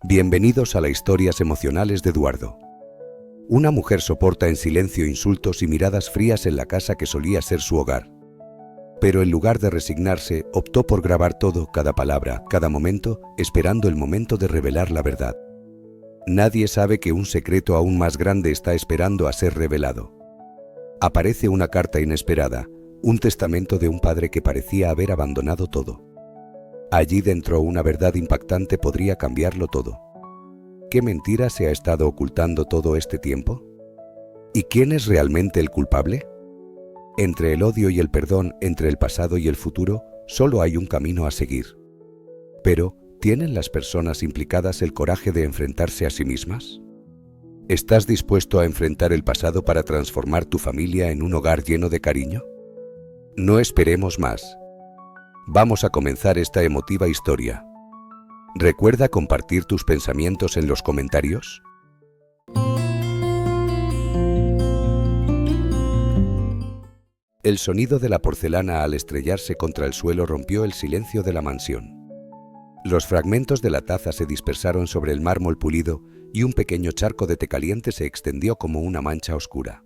Bienvenidos a las historias emocionales de Eduardo. Una mujer soporta en silencio insultos y miradas frías en la casa que solía ser su hogar. Pero en lugar de resignarse, optó por grabar todo, cada palabra, cada momento, esperando el momento de revelar la verdad. Nadie sabe que un secreto aún más grande está esperando a ser revelado. Aparece una carta inesperada, un testamento de un padre que parecía haber abandonado todo. Allí dentro una verdad impactante podría cambiarlo todo. ¿Qué mentira se ha estado ocultando todo este tiempo? ¿Y quién es realmente el culpable? Entre el odio y el perdón, entre el pasado y el futuro, solo hay un camino a seguir. Pero, ¿tienen las personas implicadas el coraje de enfrentarse a sí mismas? ¿Estás dispuesto a enfrentar el pasado para transformar tu familia en un hogar lleno de cariño? No esperemos más. Vamos a comenzar esta emotiva historia. ¿Recuerda compartir tus pensamientos en los comentarios? El sonido de la porcelana al estrellarse contra el suelo rompió el silencio de la mansión. Los fragmentos de la taza se dispersaron sobre el mármol pulido y un pequeño charco de té caliente se extendió como una mancha oscura.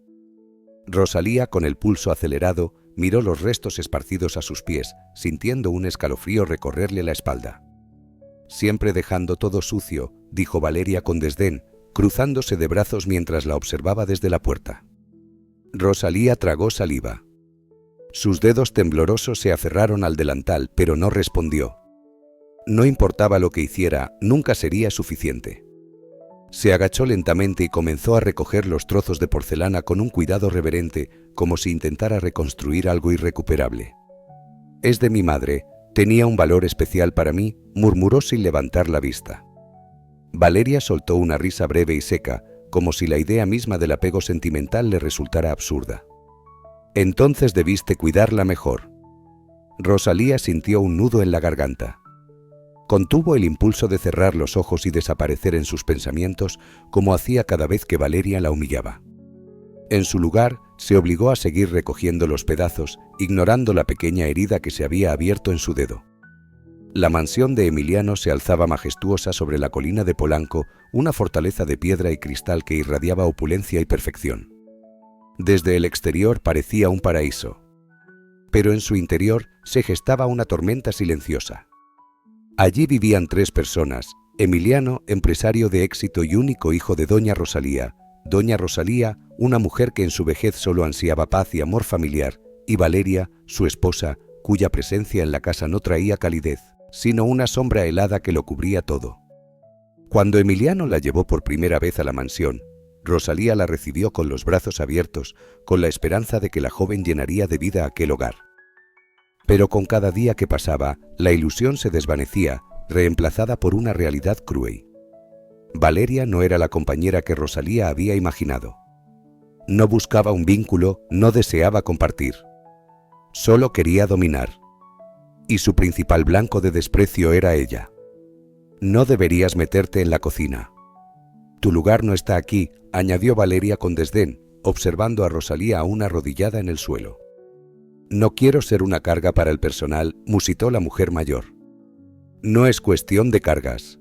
Rosalía, con el pulso acelerado, miró los restos esparcidos a sus pies, sintiendo un escalofrío recorrerle la espalda. «Siempre dejando todo sucio», dijo Valeria con desdén, cruzándose de brazos mientras la observaba desde la puerta. Rosalía tragó saliva. Sus dedos temblorosos se aferraron al delantal, pero no respondió. No importaba lo que hiciera, nunca sería suficiente. Se agachó lentamente y comenzó a recoger los trozos de porcelana con un cuidado reverente, como si intentara reconstruir algo irrecuperable. «Es de mi madre, tenía un valor especial para mí», murmuró sin levantar la vista. Valeria soltó una risa breve y seca, como si la idea misma del apego sentimental le resultara absurda. «Entonces debiste cuidarla mejor». Rosalía sintió un nudo en la garganta. Contuvo el impulso de cerrar los ojos y desaparecer en sus pensamientos, como hacía cada vez que Valeria la humillaba. En su lugar, se obligó a seguir recogiendo los pedazos, ignorando la pequeña herida que se había abierto en su dedo. La mansión de Emiliano se alzaba majestuosa sobre la colina de Polanco, una fortaleza de piedra y cristal que irradiaba opulencia y perfección. Desde el exterior parecía un paraíso. Pero en su interior se gestaba una tormenta silenciosa. Allí vivían 3 personas: Emiliano, empresario de éxito y único hijo de Doña Rosalía, una mujer que en su vejez solo ansiaba paz y amor familiar, y Valeria, su esposa, cuya presencia en la casa no traía calidez, sino una sombra helada que lo cubría todo. Cuando Emiliano la llevó por primera vez a la mansión, Rosalía la recibió con los brazos abiertos, con la esperanza de que la joven llenaría de vida aquel hogar. Pero con cada día que pasaba, la ilusión se desvanecía, reemplazada por una realidad cruel. Valeria no era la compañera que Rosalía había imaginado. No buscaba un vínculo, no deseaba compartir. Solo quería dominar. Y su principal blanco de desprecio era ella. «No deberías meterte en la cocina. Tu lugar no está aquí», añadió Valeria con desdén, observando a Rosalía aún arrodillada en el suelo. «No quiero ser una carga para el personal», musitó la mujer mayor. «No es cuestión de cargas.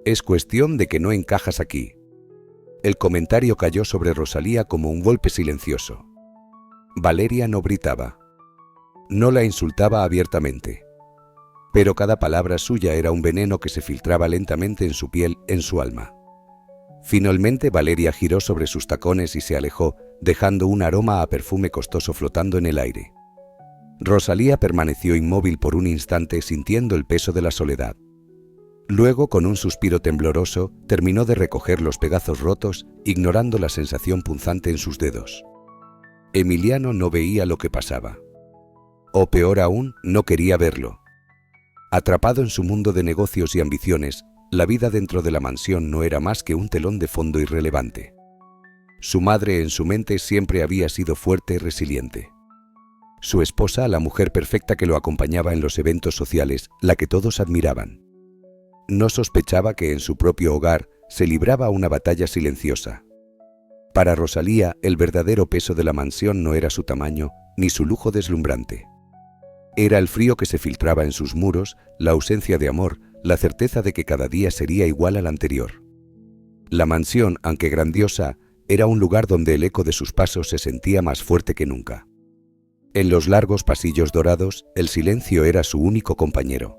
Es cuestión de que no encajas aquí». El comentario cayó sobre Rosalía como un golpe silencioso. Valeria no gritaba. No la insultaba abiertamente. Pero cada palabra suya era un veneno que se filtraba lentamente en su piel, en su alma. Finalmente Valeria giró sobre sus tacones y se alejó, dejando un aroma a perfume costoso flotando en el aire. Rosalía permaneció inmóvil por un instante, sintiendo el peso de la soledad. Luego, con un suspiro tembloroso, terminó de recoger los pedazos rotos, ignorando la sensación punzante en sus dedos. Emiliano no veía lo que pasaba. O peor aún, no quería verlo. Atrapado en su mundo de negocios y ambiciones, la vida dentro de la mansión no era más que un telón de fondo irrelevante. Su madre en su mente siempre había sido fuerte y resiliente. Su esposa, la mujer perfecta que lo acompañaba en los eventos sociales, la que todos admiraban. No sospechaba que en su propio hogar se libraba una batalla silenciosa. Para Rosalía, el verdadero peso de la mansión no era su tamaño, ni su lujo deslumbrante. Era el frío que se filtraba en sus muros, la ausencia de amor, la certeza de que cada día sería igual al anterior. La mansión, aunque grandiosa, era un lugar donde el eco de sus pasos se sentía más fuerte que nunca. En los largos pasillos dorados, el silencio era su único compañero.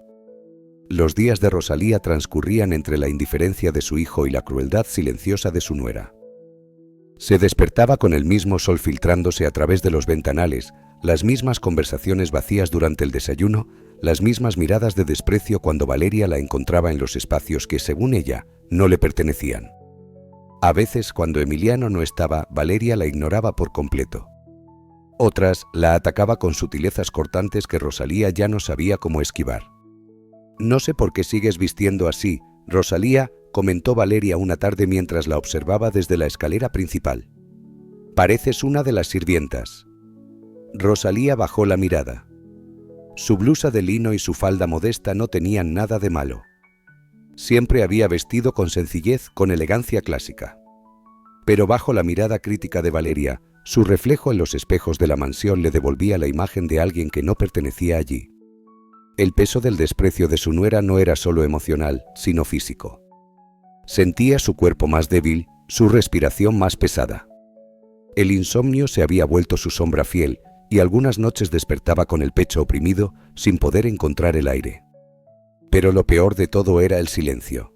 Los días de Rosalía transcurrían entre la indiferencia de su hijo y la crueldad silenciosa de su nuera. Se despertaba con el mismo sol filtrándose a través de los ventanales, las mismas conversaciones vacías durante el desayuno, las mismas miradas de desprecio cuando Valeria la encontraba en los espacios que, según ella, no le pertenecían. A veces, cuando Emiliano no estaba, Valeria la ignoraba por completo. Otras la atacaba con sutilezas cortantes que Rosalía ya no sabía cómo esquivar. «No sé por qué sigues vistiendo así, Rosalía», comentó Valeria una tarde mientras la observaba desde la escalera principal. «Pareces una de las sirvientas». Rosalía bajó la mirada. Su blusa de lino y su falda modesta no tenían nada de malo. Siempre había vestido con sencillez, con elegancia clásica. Pero bajo la mirada crítica de Valeria, su reflejo en los espejos de la mansión le devolvía la imagen de alguien que no pertenecía allí. El peso del desprecio de su nuera no era solo emocional, sino físico. Sentía su cuerpo más débil, su respiración más pesada. El insomnio se había vuelto su sombra fiel, y algunas noches despertaba con el pecho oprimido, sin poder encontrar el aire. Pero lo peor de todo era el silencio.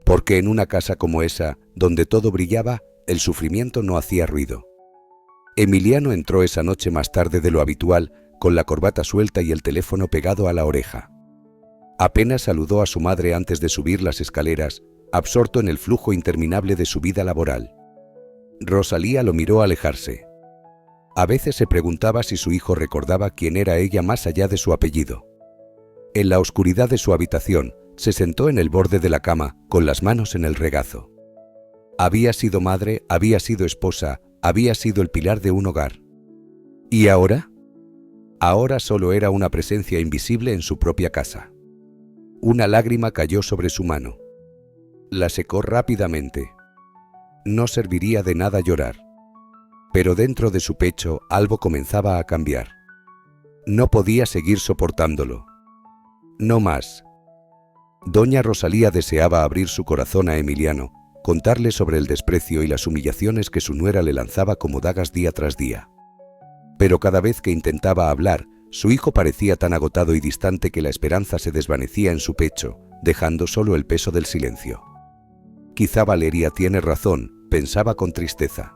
Porque en una casa como esa, donde todo brillaba, el sufrimiento no hacía ruido. Emiliano entró esa noche más tarde de lo habitual, con la corbata suelta y el teléfono pegado a la oreja. Apenas saludó a su madre antes de subir las escaleras, absorto en el flujo interminable de su vida laboral. Rosalía lo miró alejarse. A veces se preguntaba si su hijo recordaba quién era ella más allá de su apellido. En la oscuridad de su habitación, se sentó en el borde de la cama, con las manos en el regazo. Había sido madre, había sido esposa, había sido el pilar de un hogar. ¿Y ahora? Ahora solo era una presencia invisible en su propia casa. Una lágrima cayó sobre su mano. La secó rápidamente. No serviría de nada llorar. Pero dentro de su pecho algo comenzaba a cambiar. No podía seguir soportándolo. No más. Doña Rosalía deseaba abrir su corazón a Emiliano, contarle sobre el desprecio y las humillaciones que su nuera le lanzaba como dagas día tras día. Pero cada vez que intentaba hablar, su hijo parecía tan agotado y distante que la esperanza se desvanecía en su pecho, dejando solo el peso del silencio. Quizá Valeria tiene razón, pensaba con tristeza.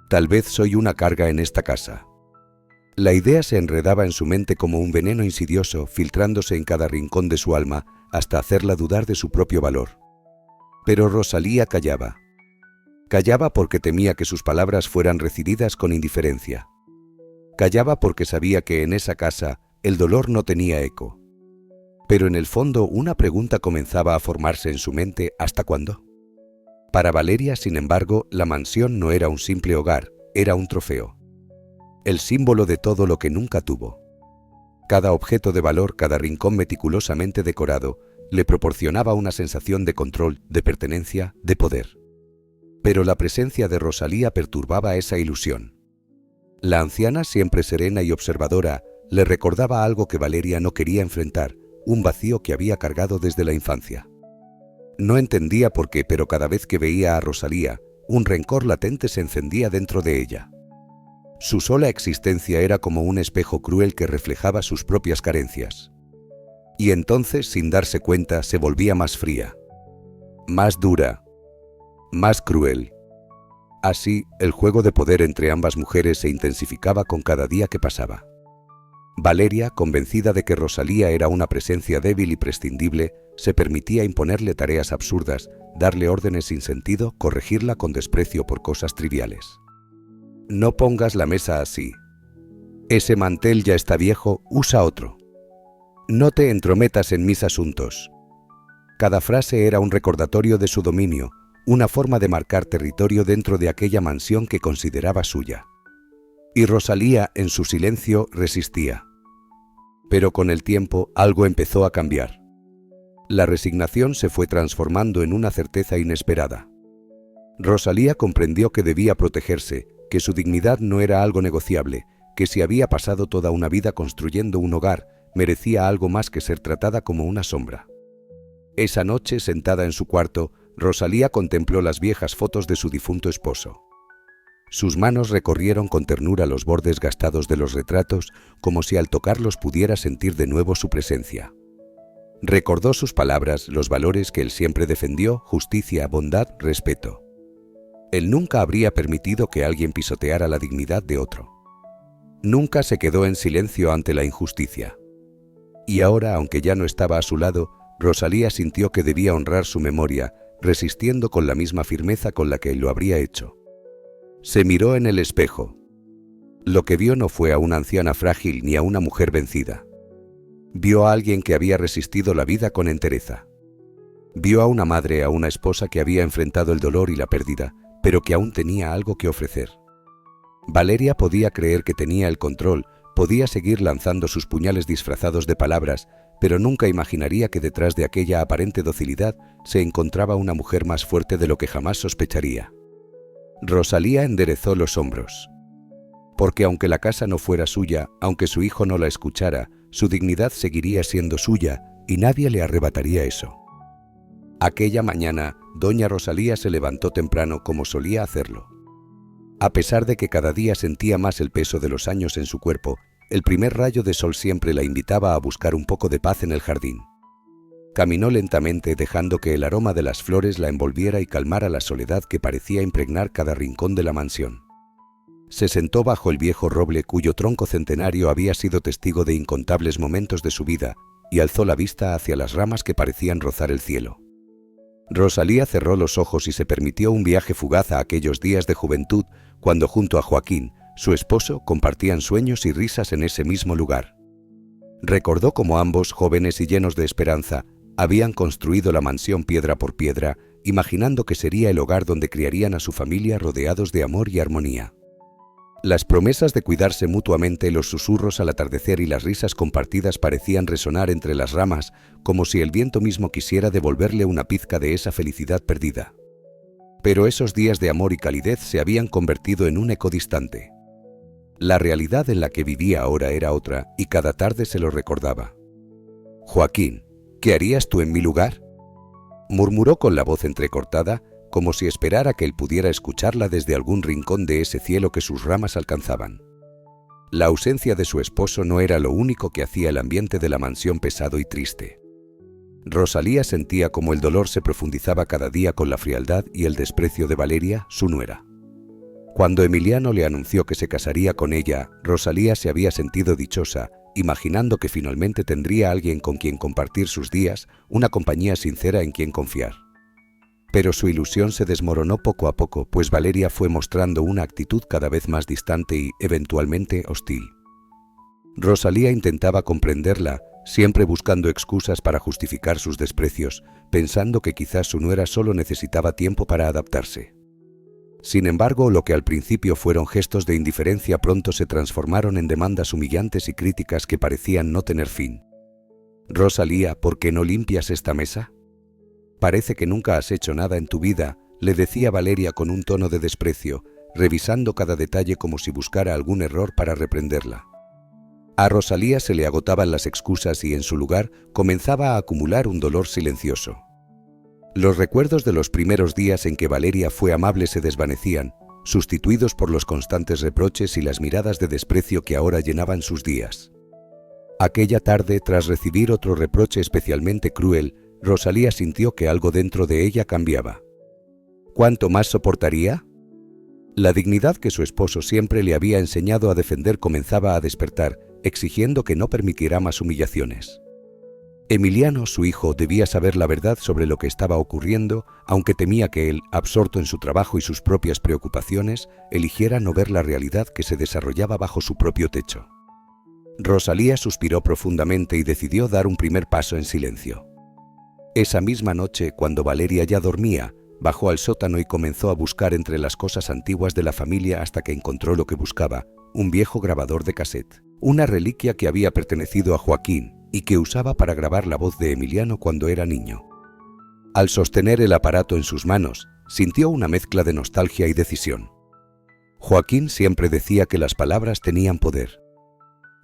Tal vez soy una carga en esta casa. La idea se enredaba en su mente como un veneno insidioso, filtrándose en cada rincón de su alma, hasta hacerla dudar de su propio valor. Pero Rosalía callaba. Callaba porque temía que sus palabras fueran recibidas con indiferencia. Callaba porque sabía que en esa casa el dolor no tenía eco. Pero en el fondo una pregunta comenzaba a formarse en su mente: ¿hasta cuándo? Para Valeria, sin embargo, la mansión no era un simple hogar, era un trofeo. El símbolo de todo lo que nunca tuvo. Cada objeto de valor, cada rincón meticulosamente decorado, le proporcionaba una sensación de control, de pertenencia, de poder. Pero la presencia de Rosalía perturbaba esa ilusión. La anciana, siempre serena y observadora, le recordaba algo que Valeria no quería enfrentar, un vacío que había cargado desde la infancia. No entendía por qué, pero cada vez que veía a Rosalía, un rencor latente se encendía dentro de ella. Su sola existencia era como un espejo cruel que reflejaba sus propias carencias. Y entonces, sin darse cuenta, se volvía más fría, más dura, más cruel. Así, el juego de poder entre ambas mujeres se intensificaba con cada día que pasaba. Valeria, convencida de que Rosalía era una presencia débil y prescindible, se permitía imponerle tareas absurdas, darle órdenes sin sentido, corregirla con desprecio por cosas triviales. No pongas la mesa así. Ese mantel ya está viejo, usa otro. No te entrometas en mis asuntos. Cada frase era un recordatorio de su dominio, una forma de marcar territorio dentro de aquella mansión que consideraba suya. Y Rosalía, en su silencio, resistía. Pero con el tiempo, algo empezó a cambiar. La resignación se fue transformando en una certeza inesperada. Rosalía comprendió que debía protegerse, que su dignidad no era algo negociable, que si había pasado toda una vida construyendo un hogar, merecía algo más que ser tratada como una sombra. Esa noche, sentada en su cuarto, Rosalía contempló las viejas fotos de su difunto esposo. Sus manos recorrieron con ternura los bordes gastados de los retratos, como si al tocarlos pudiera sentir de nuevo su presencia. Recordó sus palabras, los valores que él siempre defendió: justicia, bondad, respeto. Él nunca habría permitido que alguien pisoteara la dignidad de otro. Nunca se quedó en silencio ante la injusticia. Y ahora, aunque ya no estaba a su lado, Rosalía sintió que debía honrar su memoria, resistiendo con la misma firmeza con la que él lo habría hecho. Se miró en el espejo. Lo que vio no fue a una anciana frágil ni a una mujer vencida. Vio a alguien que había resistido la vida con entereza. Vio a una madre, a una esposa que había enfrentado el dolor y la pérdida, pero que aún tenía algo que ofrecer. Valeria podía creer que tenía el control, podía seguir lanzando sus puñales disfrazados de palabras, pero nunca imaginaría que detrás de aquella aparente docilidad se encontraba una mujer más fuerte de lo que jamás sospecharía. Rosalía enderezó los hombros. Porque aunque la casa no fuera suya, aunque su hijo no la escuchara, su dignidad seguiría siendo suya y nadie le arrebataría eso. Aquella mañana, doña Rosalía se levantó temprano como solía hacerlo. A pesar de que cada día sentía más el peso de los años en su cuerpo, el primer rayo de sol siempre la invitaba a buscar un poco de paz en el jardín. Caminó lentamente, dejando que el aroma de las flores la envolviera y calmara la soledad que parecía impregnar cada rincón de la mansión. Se sentó bajo el viejo roble cuyo tronco centenario había sido testigo de incontables momentos de su vida y alzó la vista hacia las ramas que parecían rozar el cielo. Rosalía cerró los ojos y se permitió un viaje fugaz a aquellos días de juventud cuando junto a Joaquín, su esposo, compartían sueños y risas en ese mismo lugar. Recordó cómo ambos, jóvenes y llenos de esperanza, habían construido la mansión piedra por piedra, imaginando que sería el hogar donde criarían a su familia rodeados de amor y armonía. Las promesas de cuidarse mutuamente, los susurros al atardecer y las risas compartidas parecían resonar entre las ramas, como si el viento mismo quisiera devolverle una pizca de esa felicidad perdida. Pero esos días de amor y calidez se habían convertido en un eco distante. La realidad en la que vivía ahora era otra, y cada tarde se lo recordaba. «Joaquín, ¿qué harías tú en mi lugar?», murmuró con la voz entrecortada, como si esperara que él pudiera escucharla desde algún rincón de ese cielo que sus ramas alcanzaban. La ausencia de su esposo no era lo único que hacía el ambiente de la mansión pesado y triste. Rosalía sentía como el dolor se profundizaba cada día con la frialdad y el desprecio de Valeria, su nuera. Cuando Emiliano le anunció que se casaría con ella, Rosalía se había sentido dichosa, imaginando que finalmente tendría a alguien con quien compartir sus días, una compañía sincera en quien confiar. Pero su ilusión se desmoronó poco a poco, pues Valeria fue mostrando una actitud cada vez más distante y, eventualmente, hostil. Rosalía intentaba comprenderla, siempre buscando excusas para justificar sus desprecios, pensando que quizás su nuera solo necesitaba tiempo para adaptarse. Sin embargo, lo que al principio fueron gestos de indiferencia pronto se transformaron en demandas humillantes y críticas que parecían no tener fin. «Rosalía, ¿por qué no limpias esta mesa? Parece que nunca has hecho nada en tu vida», le decía Valeria con un tono de desprecio, revisando cada detalle como si buscara algún error para reprenderla. A Rosalía se le agotaban las excusas y en su lugar comenzaba a acumular un dolor silencioso. Los recuerdos de los primeros días en que Valeria fue amable se desvanecían, sustituidos por los constantes reproches y las miradas de desprecio que ahora llenaban sus días. Aquella tarde, tras recibir otro reproche especialmente cruel, Rosalía sintió que algo dentro de ella cambiaba. ¿Cuánto más soportaría? La dignidad que su esposo siempre le había enseñado a defender comenzaba a despertar, exigiendo que no permitiera más humillaciones. Emiliano, su hijo, debía saber la verdad sobre lo que estaba ocurriendo, aunque temía que él, absorto en su trabajo y sus propias preocupaciones, eligiera no ver la realidad que se desarrollaba bajo su propio techo. Rosalía suspiró profundamente y decidió dar un primer paso en silencio. Esa misma noche, cuando Valeria ya dormía, bajó al sótano y comenzó a buscar entre las cosas antiguas de la familia hasta que encontró lo que buscaba, un viejo grabador de cassette, una reliquia que había pertenecido a Joaquín y que usaba para grabar la voz de Emiliano cuando era niño. Al sostener el aparato en sus manos, sintió una mezcla de nostalgia y decisión. Joaquín siempre decía que las palabras tenían poder.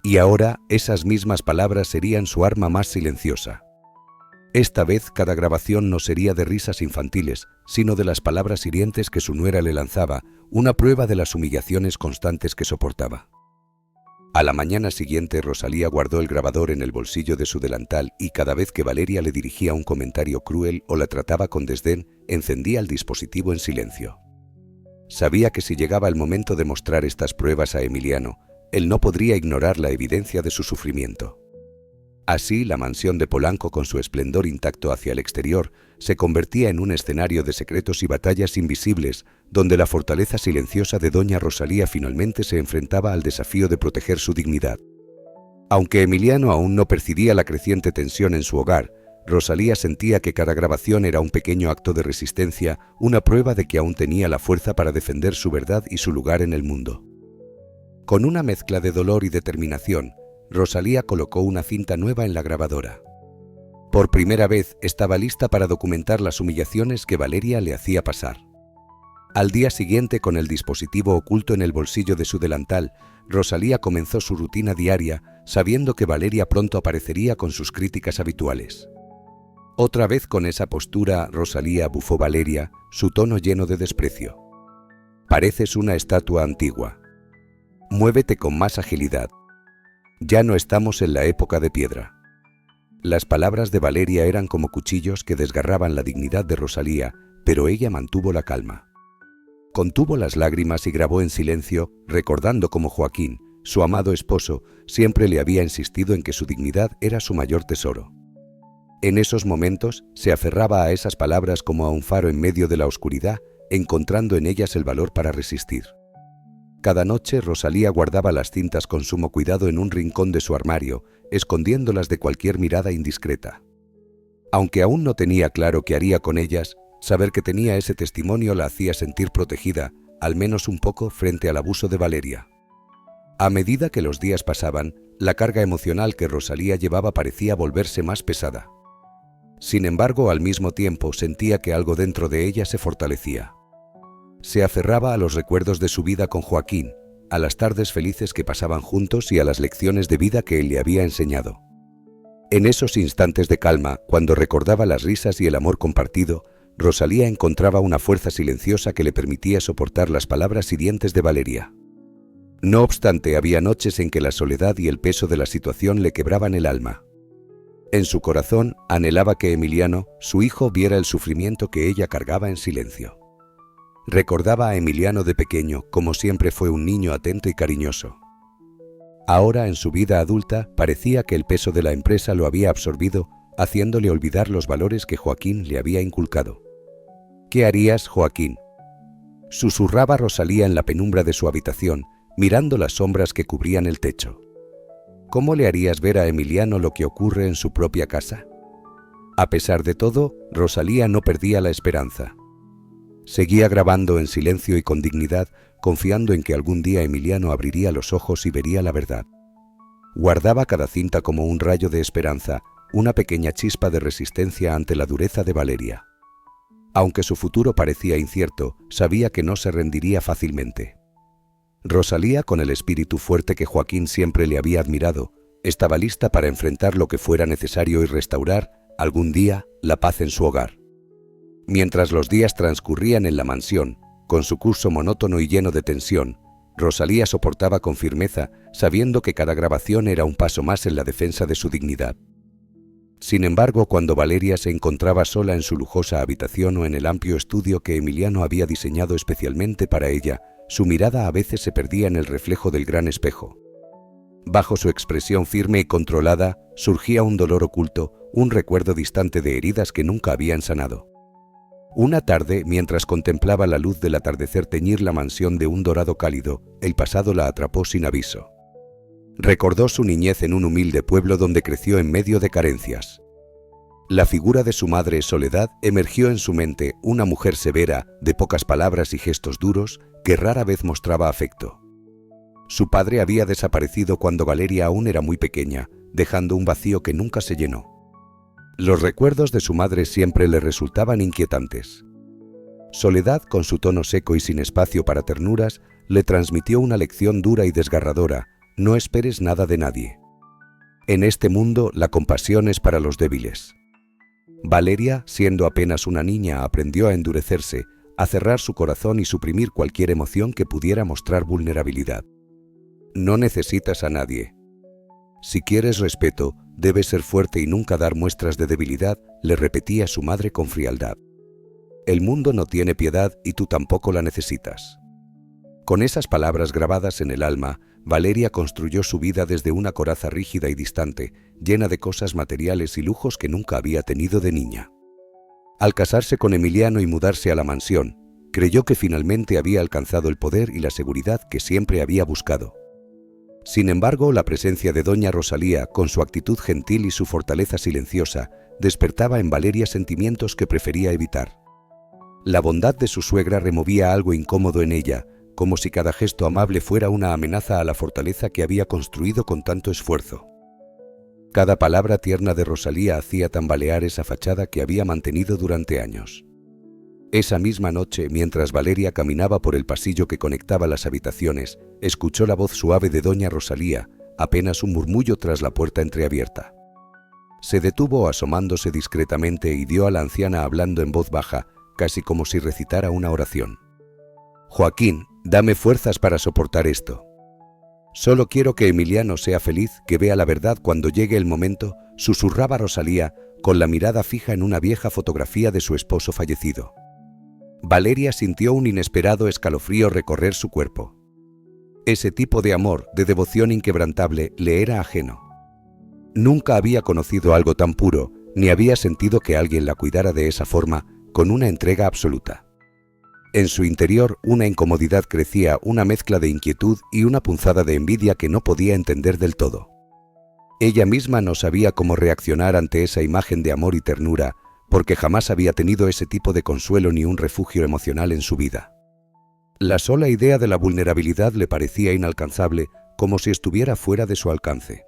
Y ahora esas mismas palabras serían su arma más silenciosa. Esta vez cada grabación no sería de risas infantiles, sino de las palabras hirientes que su nuera le lanzaba, una prueba de las humillaciones constantes que soportaba. A la mañana siguiente, Rosalía guardó el grabador en el bolsillo de su delantal y cada vez que Valeria le dirigía un comentario cruel o la trataba con desdén, encendía el dispositivo en silencio. Sabía que si llegaba el momento de mostrar estas pruebas a Emiliano, él no podría ignorar la evidencia de su sufrimiento. Así, la mansión de Polanco, con su esplendor intacto hacia el exterior, se convertía en un escenario de secretos y batallas invisibles, donde la fortaleza silenciosa de doña Rosalía finalmente se enfrentaba al desafío de proteger su dignidad. Aunque Emiliano aún no percibía la creciente tensión en su hogar, Rosalía sentía que cada grabación era un pequeño acto de resistencia, una prueba de que aún tenía la fuerza para defender su verdad y su lugar en el mundo. Con una mezcla de dolor y determinación, Rosalía colocó una cinta nueva en la grabadora. Por primera vez estaba lista para documentar las humillaciones que Valeria le hacía pasar. Al día siguiente, con el dispositivo oculto en el bolsillo de su delantal, Rosalía comenzó su rutina diaria, sabiendo que Valeria pronto aparecería con sus críticas habituales. Otra vez con esa postura, Rosalía, bufó Valeria, su tono lleno de desprecio. Pareces una estatua antigua. Muévete con más agilidad. Ya no estamos en la época de piedra. Las palabras de Valeria eran como cuchillos que desgarraban la dignidad de Rosalía, pero ella mantuvo la calma. Contuvo las lágrimas y grabó en silencio, recordando cómo Joaquín, su amado esposo, siempre le había insistido en que su dignidad era su mayor tesoro. En esos momentos se aferraba a esas palabras como a un faro en medio de la oscuridad, encontrando en ellas el valor para resistir. Cada noche Rosalía guardaba las cintas con sumo cuidado en un rincón de su armario, escondiéndolas de cualquier mirada indiscreta. Aunque aún no tenía claro qué haría con ellas, saber que tenía ese testimonio la hacía sentir protegida, al menos un poco, frente al abuso de Valeria. A medida que los días pasaban, la carga emocional que Rosalía llevaba parecía volverse más pesada. Sin embargo, al mismo tiempo sentía que algo dentro de ella se fortalecía. Se aferraba a los recuerdos de su vida con Joaquín, a las tardes felices que pasaban juntos y a las lecciones de vida que él le había enseñado. En esos instantes de calma, cuando recordaba las risas y el amor compartido, Rosalía encontraba una fuerza silenciosa que le permitía soportar las palabras hirientes de Valeria. No obstante, había noches en que la soledad y el peso de la situación le quebraban el alma. En su corazón anhelaba que Emiliano, su hijo, viera el sufrimiento que ella cargaba en silencio. Recordaba a Emiliano de pequeño, como siempre fue un niño atento y cariñoso. Ahora, en su vida adulta, parecía que el peso de la empresa lo había absorbido, haciéndole olvidar los valores que Joaquín le había inculcado. «¿Qué harías, Joaquín?», susurraba Rosalía en la penumbra de su habitación, mirando las sombras que cubrían el techo. «¿Cómo le harías ver a Emiliano lo que ocurre en su propia casa?». A pesar de todo, Rosalía no perdía la esperanza. Seguía grabando en silencio y con dignidad, confiando en que algún día Emiliano abriría los ojos y vería la verdad. Guardaba cada cinta como un rayo de esperanza, una pequeña chispa de resistencia ante la dureza de Valeria. Aunque su futuro parecía incierto, sabía que no se rendiría fácilmente. Rosalía, con el espíritu fuerte que Joaquín siempre le había admirado, estaba lista para enfrentar lo que fuera necesario y restaurar, algún día, la paz en su hogar. Mientras los días transcurrían en la mansión, con su curso monótono y lleno de tensión, Rosalía soportaba con firmeza, sabiendo que cada grabación era un paso más en la defensa de su dignidad. Sin embargo, cuando Valeria se encontraba sola en su lujosa habitación o en el amplio estudio que Emiliano había diseñado especialmente para ella, su mirada a veces se perdía en el reflejo del gran espejo. Bajo su expresión firme y controlada, surgía un dolor oculto, un recuerdo distante de heridas que nunca habían sanado. Una tarde, mientras contemplaba la luz del atardecer teñir la mansión de un dorado cálido, el pasado la atrapó sin aviso. Recordó su niñez en un humilde pueblo donde creció en medio de carencias. La figura de su madre, Soledad, emergió en su mente, una mujer severa, de pocas palabras y gestos duros, que rara vez mostraba afecto. Su padre había desaparecido cuando Valeria aún era muy pequeña, dejando un vacío que nunca se llenó. Los recuerdos de su madre siempre le resultaban inquietantes. Soledad, con su tono seco y sin espacio para ternuras, le transmitió una lección dura y desgarradora: no esperes nada de nadie. En este mundo, la compasión es para los débiles. Valeria, siendo apenas una niña, aprendió a endurecerse, a cerrar su corazón y suprimir cualquier emoción que pudiera mostrar vulnerabilidad. No necesitas a nadie. Si quieres respeto, debes ser fuerte y nunca dar muestras de debilidad, le repetía su madre con frialdad. El mundo no tiene piedad y tú tampoco la necesitas. Con esas palabras grabadas en el alma, Valeria construyó su vida desde una coraza rígida y distante, llena de cosas materiales y lujos que nunca había tenido de niña. Al casarse con Emiliano y mudarse a la mansión, creyó que finalmente había alcanzado el poder y la seguridad que siempre había buscado. Sin embargo, la presencia de doña Rosalía, con su actitud gentil y su fortaleza silenciosa, despertaba en Valeria sentimientos que prefería evitar. La bondad de su suegra removía algo incómodo en ella, como si cada gesto amable fuera una amenaza a la fortaleza que había construido con tanto esfuerzo. Cada palabra tierna de Rosalía hacía tambalear esa fachada que había mantenido durante años. Esa misma noche, mientras Valeria caminaba por el pasillo que conectaba las habitaciones, escuchó la voz suave de doña Rosalía, apenas un murmullo tras la puerta entreabierta. Se detuvo asomándose discretamente y vio a la anciana hablando en voz baja, casi como si recitara una oración. «Joaquín, dame fuerzas para soportar esto. Solo quiero que Emiliano sea feliz, que vea la verdad cuando llegue el momento», susurraba Rosalía, con la mirada fija en una vieja fotografía de su esposo fallecido. Valeria sintió un inesperado escalofrío recorrer su cuerpo. Ese tipo de amor, de devoción inquebrantable, le era ajeno. Nunca había conocido algo tan puro, ni había sentido que alguien la cuidara de esa forma, con una entrega absoluta. En su interior, una incomodidad crecía, una mezcla de inquietud y una punzada de envidia que no podía entender del todo. Ella misma no sabía cómo reaccionar ante esa imagen de amor y ternura, porque jamás había tenido ese tipo de consuelo ni un refugio emocional en su vida. La sola idea de la vulnerabilidad le parecía inalcanzable, como si estuviera fuera de su alcance.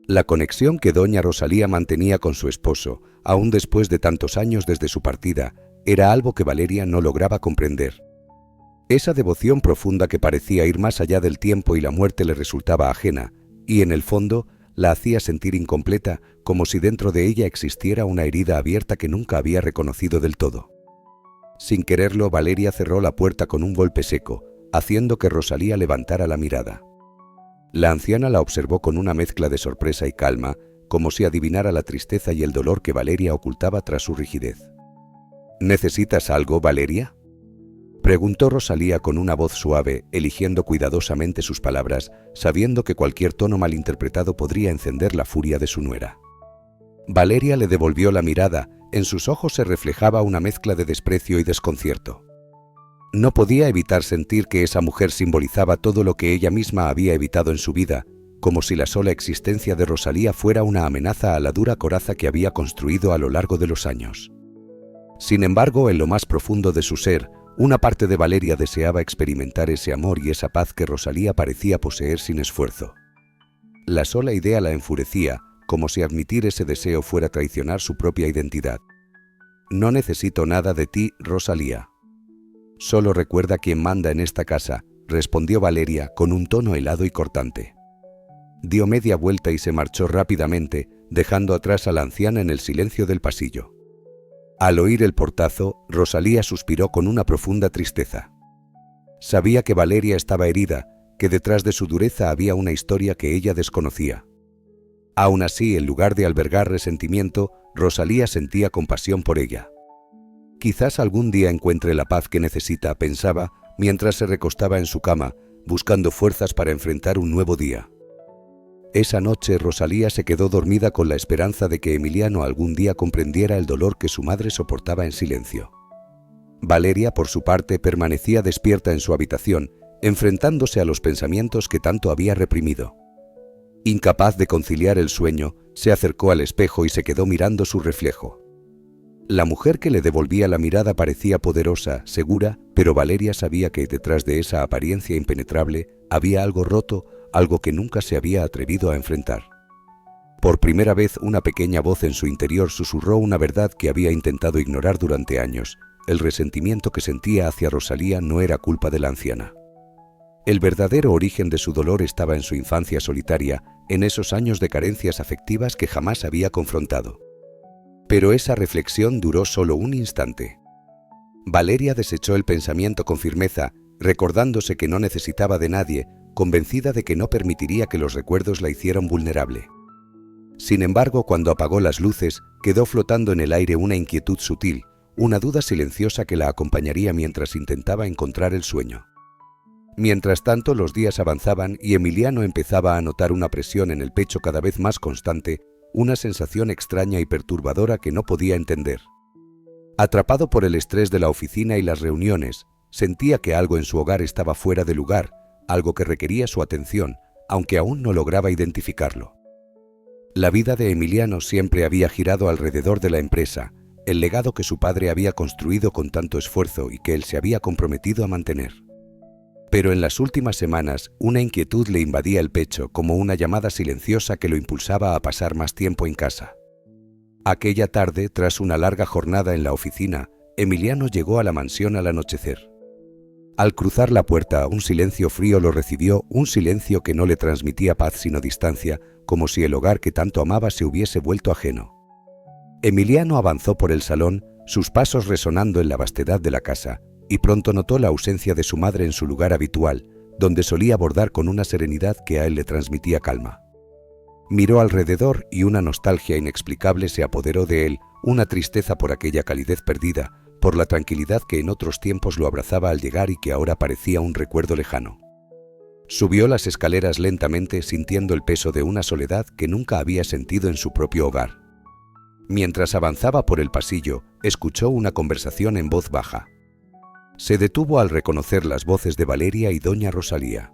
La conexión que doña Rosalía mantenía con su esposo, aún después de tantos años desde su partida, era algo que Valeria no lograba comprender. Esa devoción profunda que parecía ir más allá del tiempo y la muerte le resultaba ajena, y en el fondo la hacía sentir incompleta, como si dentro de ella existiera una herida abierta que nunca había reconocido del todo. Sin quererlo, Valeria cerró la puerta con un golpe seco, haciendo que Rosalía levantara la mirada. La anciana la observó con una mezcla de sorpresa y calma, como si adivinara la tristeza y el dolor que Valeria ocultaba tras su rigidez. «¿Necesitas algo, Valeria?», preguntó Rosalía con una voz suave, eligiendo cuidadosamente sus palabras, sabiendo que cualquier tono malinterpretado podría encender la furia de su nuera. Valeria le devolvió la mirada, en sus ojos se reflejaba una mezcla de desprecio y desconcierto. No podía evitar sentir que esa mujer simbolizaba todo lo que ella misma había evitado en su vida, como si la sola existencia de Rosalía fuera una amenaza a la dura coraza que había construido a lo largo de los años. Sin embargo, en lo más profundo de su ser, una parte de Valeria deseaba experimentar ese amor y esa paz que Rosalía parecía poseer sin esfuerzo. La sola idea la enfurecía, como si admitir ese deseo fuera traicionar su propia identidad. «No necesito nada de ti, Rosalía. Solo recuerda quién manda en esta casa», respondió Valeria con un tono helado y cortante. Dio media vuelta y se marchó rápidamente, dejando atrás a la anciana en el silencio del pasillo. Al oír el portazo, Rosalía suspiró con una profunda tristeza. Sabía que Valeria estaba herida, que detrás de su dureza había una historia que ella desconocía. Aún así, en lugar de albergar resentimiento, Rosalía sentía compasión por ella. Quizás algún día encuentre la paz que necesita, pensaba, mientras se recostaba en su cama, buscando fuerzas para enfrentar un nuevo día. Esa noche Rosalía se quedó dormida con la esperanza de que Emiliano algún día comprendiera el dolor que su madre soportaba en silencio. Valeria, por su parte, permanecía despierta en su habitación, enfrentándose a los pensamientos que tanto había reprimido. Incapaz de conciliar el sueño, se acercó al espejo y se quedó mirando su reflejo. La mujer que le devolvía la mirada parecía poderosa, segura, pero Valeria sabía que detrás de esa apariencia impenetrable había algo roto, algo que nunca se había atrevido a enfrentar. Por primera vez, una pequeña voz en su interior susurró una verdad que había intentado ignorar durante años. El resentimiento que sentía hacia Rosalía no era culpa de la anciana. El verdadero origen de su dolor estaba en su infancia solitaria, en esos años de carencias afectivas que jamás había confrontado. Pero esa reflexión duró solo un instante. Valeria desechó el pensamiento con firmeza, recordándose que no necesitaba de nadie, convencida de que no permitiría que los recuerdos la hicieran vulnerable. Sin embargo, cuando apagó las luces, quedó flotando en el aire una inquietud sutil, una duda silenciosa que la acompañaría mientras intentaba encontrar el sueño. Mientras tanto, los días avanzaban y Emiliano empezaba a notar una presión en el pecho cada vez más constante, una sensación extraña y perturbadora que no podía entender. Atrapado por el estrés de la oficina y las reuniones, sentía que algo en su hogar estaba fuera de lugar, algo que requería su atención, aunque aún no lograba identificarlo. La vida de Emiliano siempre había girado alrededor de la empresa, el legado que su padre había construido con tanto esfuerzo y que él se había comprometido a mantener. Pero en las últimas semanas, una inquietud le invadía el pecho como una llamada silenciosa que lo impulsaba a pasar más tiempo en casa. Aquella tarde, tras una larga jornada en la oficina, Emiliano llegó a la mansión al anochecer. Al cruzar la puerta, un silencio frío lo recibió, un silencio que no le transmitía paz sino distancia, como si el hogar que tanto amaba se hubiese vuelto ajeno. Emiliano avanzó por el salón, sus pasos resonando en la vastedad de la casa, y pronto notó la ausencia de su madre en su lugar habitual, donde solía bordar con una serenidad que a él le transmitía calma. Miró alrededor y una nostalgia inexplicable se apoderó de él, una tristeza por aquella calidez perdida, por la tranquilidad que en otros tiempos lo abrazaba al llegar y que ahora parecía un recuerdo lejano. Subió las escaleras lentamente sintiendo el peso de una soledad que nunca había sentido en su propio hogar. Mientras avanzaba por el pasillo, escuchó una conversación en voz baja. Se detuvo al reconocer las voces de Valeria y doña Rosalía.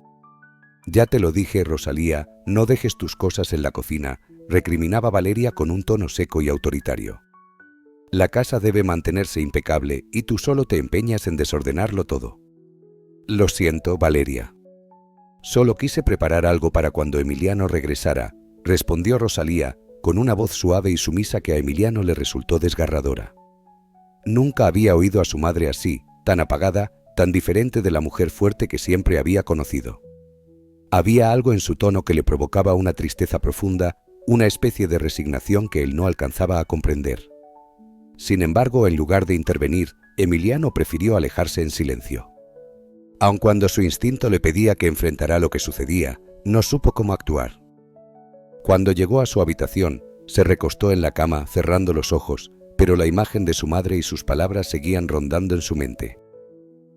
«Ya te lo dije, Rosalía, no dejes tus cosas en la cocina», recriminaba Valeria con un tono seco y autoritario. «La casa debe mantenerse impecable y tú solo te empeñas en desordenarlo todo». «Lo siento, Valeria. Solo quise preparar algo para cuando Emiliano regresara», respondió Rosalía, con una voz suave y sumisa que a Emiliano le resultó desgarradora. Nunca había oído a su madre así, tan apagada, tan diferente de la mujer fuerte que siempre había conocido. Había algo en su tono que le provocaba una tristeza profunda, una especie de resignación que él no alcanzaba a comprender. Sin embargo, en lugar de intervenir, Emiliano prefirió alejarse en silencio. Aun cuando su instinto le pedía que enfrentara lo que sucedía, no supo cómo actuar. Cuando llegó a su habitación, se recostó en la cama, cerrando los ojos, pero la imagen de su madre y sus palabras seguían rondando en su mente.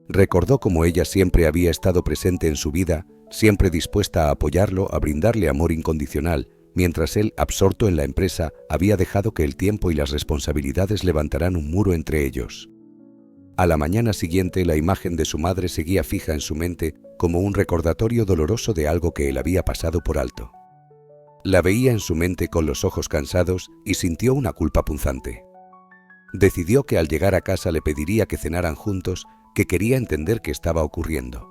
Recordó cómo ella siempre había estado presente en su vida, siempre dispuesta a apoyarlo, a brindarle amor incondicional, mientras él, absorto en la empresa, había dejado que el tiempo y las responsabilidades levantaran un muro entre ellos. A la mañana siguiente, la imagen de su madre seguía fija en su mente como un recordatorio doloroso de algo que él había pasado por alto. La veía en su mente con los ojos cansados y sintió una culpa punzante. Decidió que al llegar a casa le pediría que cenaran juntos, que quería entender qué estaba ocurriendo.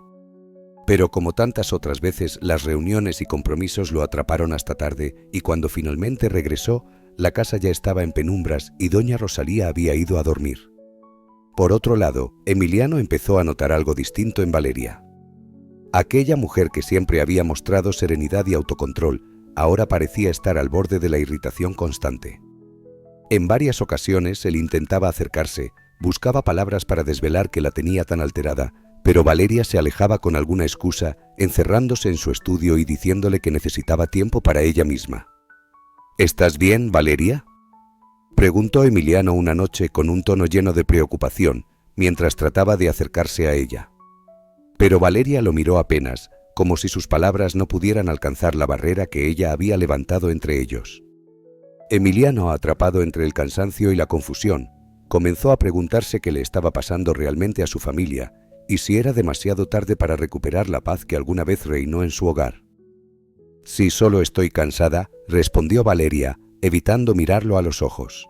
Pero como tantas otras veces, las reuniones y compromisos lo atraparon hasta tarde y cuando finalmente regresó, la casa ya estaba en penumbras y doña Rosalía había ido a dormir. Por otro lado, Emiliano empezó a notar algo distinto en Valeria. Aquella mujer que siempre había mostrado serenidad y autocontrol, ahora parecía estar al borde de la irritación constante. En varias ocasiones él intentaba acercarse, buscaba palabras para desvelar que la tenía tan alterada, pero Valeria se alejaba con alguna excusa, encerrándose en su estudio y diciéndole que necesitaba tiempo para ella misma. «¿Estás bien, Valeria?», preguntó Emiliano una noche con un tono lleno de preocupación, mientras trataba de acercarse a ella. Pero Valeria lo miró apenas, como si sus palabras no pudieran alcanzar la barrera que ella había levantado entre ellos. Emiliano, atrapado entre el cansancio y la confusión, comenzó a preguntarse qué le estaba pasando realmente a su familia y si era demasiado tarde para recuperar la paz que alguna vez reinó en su hogar. «Sí, solo estoy cansada», respondió Valeria, evitando mirarlo a los ojos.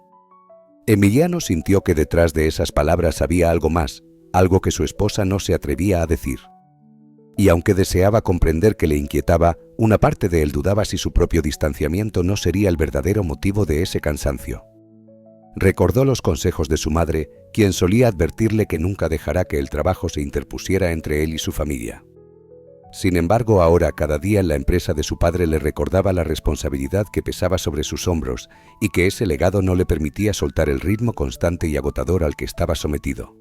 Emiliano sintió que detrás de esas palabras había algo más, algo que su esposa no se atrevía a decir. Y aunque deseaba comprender qué le inquietaba, una parte de él dudaba si su propio distanciamiento no sería el verdadero motivo de ese cansancio. Recordó los consejos de su madre, quien solía advertirle que nunca dejará que el trabajo se interpusiera entre él y su familia. Sin embargo, ahora cada día en la empresa de su padre le recordaba la responsabilidad que pesaba sobre sus hombros y que ese legado no le permitía soltar el ritmo constante y agotador al que estaba sometido.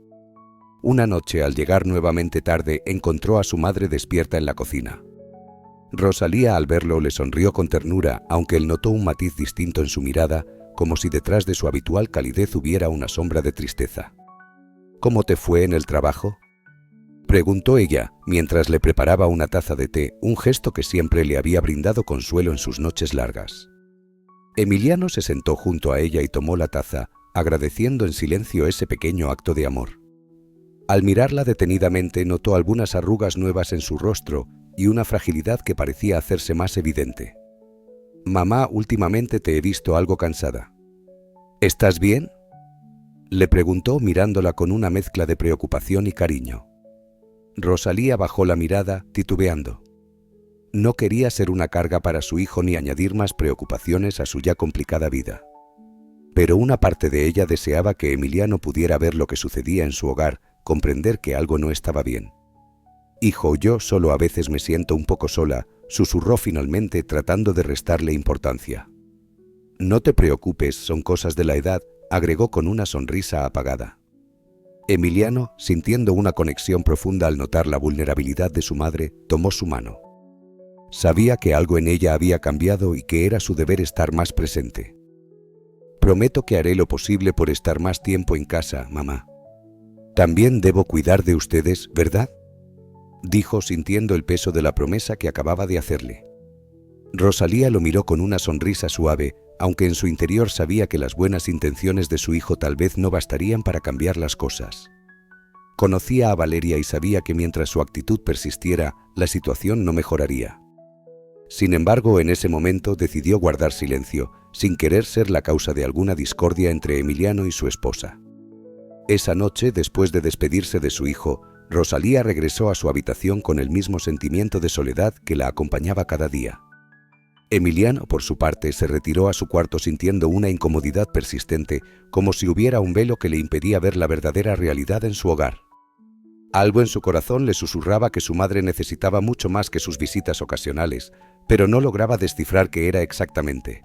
Una noche, al llegar nuevamente tarde, encontró a su madre despierta en la cocina. Rosalía, al verlo, le sonrió con ternura, aunque él notó un matiz distinto en su mirada, como si detrás de su habitual calidez hubiera una sombra de tristeza. «¿Cómo te fue en el trabajo?», preguntó ella, mientras le preparaba una taza de té, un gesto que siempre le había brindado consuelo en sus noches largas. Emiliano se sentó junto a ella y tomó la taza, agradeciendo en silencio ese pequeño acto de amor. Al mirarla detenidamente, notó algunas arrugas nuevas en su rostro y una fragilidad que parecía hacerse más evidente. «Mamá, últimamente te he visto algo cansada». «¿Estás bien?», le preguntó mirándola con una mezcla de preocupación y cariño. Rosalía bajó la mirada, titubeando. No quería ser una carga para su hijo ni añadir más preocupaciones a su ya complicada vida. Pero una parte de ella deseaba que Emiliano pudiera ver lo que sucedía en su hogar, comprender que algo no estaba bien. «Hijo, yo solo a veces me siento un poco sola», susurró finalmente, tratando de restarle importancia. «No te preocupes, son cosas de la edad», agregó con una sonrisa apagada. Emiliano, sintiendo una conexión profunda al notar la vulnerabilidad de su madre, tomó su mano. Sabía que algo en ella había cambiado y que era su deber estar más presente. «Prometo que haré lo posible por estar más tiempo en casa, mamá». «También debo cuidar de ustedes, ¿verdad?», dijo sintiendo el peso de la promesa que acababa de hacerle. Rosalía lo miró con una sonrisa suave, aunque en su interior sabía que las buenas intenciones de su hijo tal vez no bastarían para cambiar las cosas. Conocía a Valeria y sabía que mientras su actitud persistiera, la situación no mejoraría. Sin embargo, en ese momento decidió guardar silencio, sin querer ser la causa de alguna discordia entre Emiliano y su esposa. Esa noche, después de despedirse de su hijo, Rosalía regresó a su habitación con el mismo sentimiento de soledad que la acompañaba cada día. Emiliano, por su parte, se retiró a su cuarto sintiendo una incomodidad persistente, como si hubiera un velo que le impedía ver la verdadera realidad en su hogar. Algo en su corazón le susurraba que su madre necesitaba mucho más que sus visitas ocasionales, pero no lograba descifrar qué era exactamente.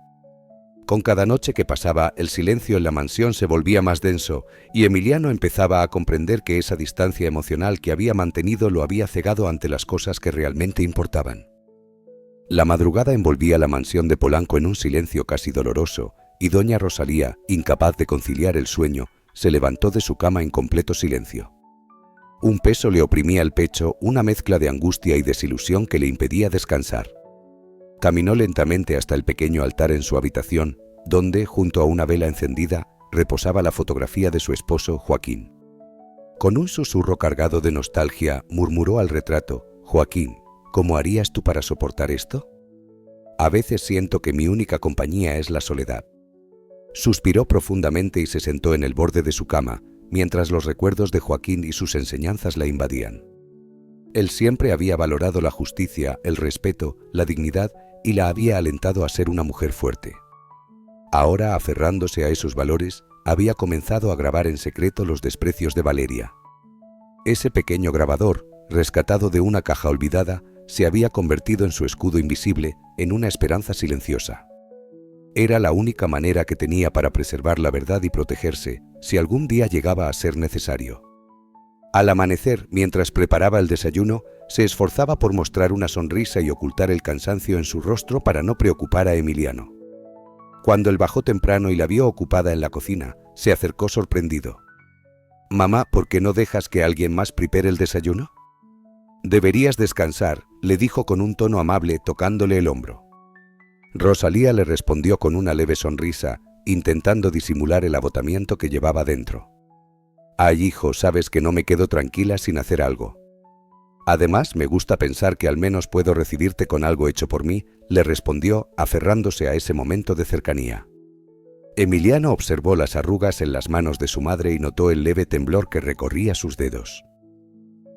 Con cada noche que pasaba, el silencio en la mansión se volvía más denso, y Emiliano empezaba a comprender que esa distancia emocional que había mantenido lo había cegado ante las cosas que realmente importaban. La madrugada envolvía la mansión de Polanco en un silencio casi doloroso, y doña Rosalía, incapaz de conciliar el sueño, se levantó de su cama en completo silencio. Un peso le oprimía el pecho, una mezcla de angustia y desilusión que le impedía descansar. Caminó lentamente hasta el pequeño altar en su habitación, donde, junto a una vela encendida, reposaba la fotografía de su esposo, Joaquín. Con un susurro cargado de nostalgia, murmuró al retrato: «Joaquín, ¿cómo harías tú para soportar esto? A veces siento que mi única compañía es la soledad». Suspiró profundamente y se sentó en el borde de su cama, mientras los recuerdos de Joaquín y sus enseñanzas la invadían. Él siempre había valorado la justicia, el respeto, la dignidad y la había alentado a ser una mujer fuerte. Ahora, aferrándose a esos valores, había comenzado a grabar en secreto los desprecios de Valeria. Ese pequeño grabador, rescatado de una caja olvidada, se había convertido en su escudo invisible, en una esperanza silenciosa. Era la única manera que tenía para preservar la verdad y protegerse, si algún día llegaba a ser necesario. Al amanecer, mientras preparaba el desayuno, se esforzaba por mostrar una sonrisa y ocultar el cansancio en su rostro para no preocupar a Emiliano. Cuando él bajó temprano y la vio ocupada en la cocina, se acercó sorprendido. «Mamá, ¿por qué no dejas que alguien más prepare el desayuno?». «Deberías descansar», le dijo con un tono amable, tocándole el hombro. Rosalía le respondió con una leve sonrisa, intentando disimular el agotamiento que llevaba dentro. «Ay, hijo, sabes que no me quedo tranquila sin hacer algo. Además, me gusta pensar que al menos puedo recibirte con algo hecho por mí», le respondió, aferrándose a ese momento de cercanía. Emiliano observó las arrugas en las manos de su madre y notó el leve temblor que recorría sus dedos.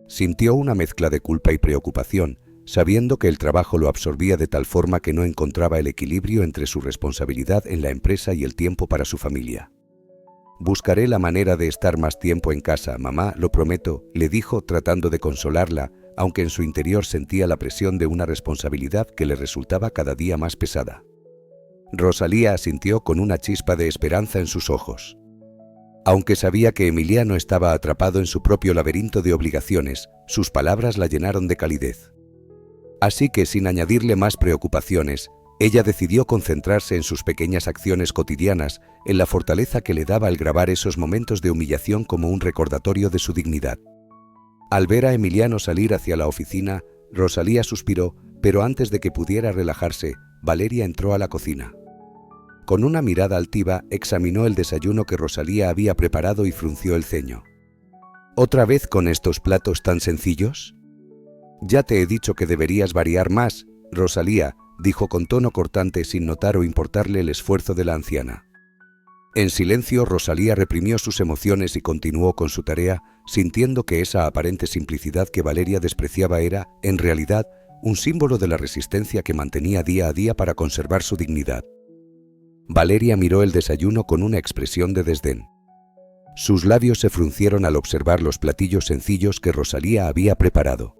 Sintió una mezcla de culpa y preocupación, sabiendo que el trabajo lo absorbía de tal forma que no encontraba el equilibrio entre su responsabilidad en la empresa y el tiempo para su familia. «Buscaré la manera de estar más tiempo en casa, mamá, lo prometo», le dijo tratando de consolarla, aunque en su interior sentía la presión de una responsabilidad que le resultaba cada día más pesada. Rosalía asintió con una chispa de esperanza en sus ojos. Aunque sabía que Emiliano estaba atrapado en su propio laberinto de obligaciones, sus palabras la llenaron de calidez. Así que, sin añadirle más preocupaciones, ella decidió concentrarse en sus pequeñas acciones cotidianas, en la fortaleza que le daba el grabar esos momentos de humillación como un recordatorio de su dignidad. Al ver a Emiliano salir hacia la oficina, Rosalía suspiró, pero antes de que pudiera relajarse, Valeria entró a la cocina. Con una mirada altiva, examinó el desayuno que Rosalía había preparado y frunció el ceño. ¿Otra vez con estos platos tan sencillos? Ya te he dicho que deberías variar más, Rosalía, dijo con tono cortante sin notar o importarle el esfuerzo de la anciana. En silencio, Rosalía reprimió sus emociones y continuó con su tarea, sintiendo que esa aparente simplicidad que Valeria despreciaba era, en realidad, un símbolo de la resistencia que mantenía día a día para conservar su dignidad. Valeria miró el desayuno con una expresión de desdén. Sus labios se fruncieron al observar los platillos sencillos que Rosalía había preparado.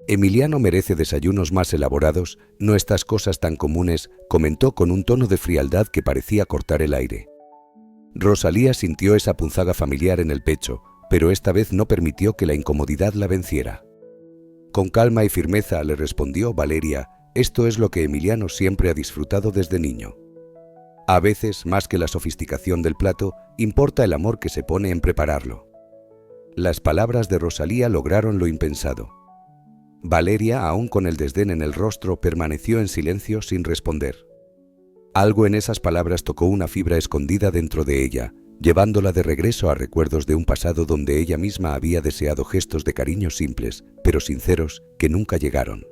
Emiliano merece desayunos más elaborados, no estas cosas tan comunes, comentó con un tono de frialdad que parecía cortar el aire. Rosalía sintió esa punzada familiar en el pecho, pero esta vez no permitió que la incomodidad la venciera. Con calma y firmeza le respondió Valeria, esto es lo que Emiliano siempre ha disfrutado desde niño. A veces, más que la sofisticación del plato, importa el amor que se pone en prepararlo. Las palabras de Rosalía lograron lo impensado. Valeria, aún con el desdén en el rostro, permaneció en silencio sin responder. Algo en esas palabras tocó una fibra escondida dentro de ella, llevándola de regreso a recuerdos de un pasado donde ella misma había deseado gestos de cariño simples, pero sinceros, que nunca llegaron.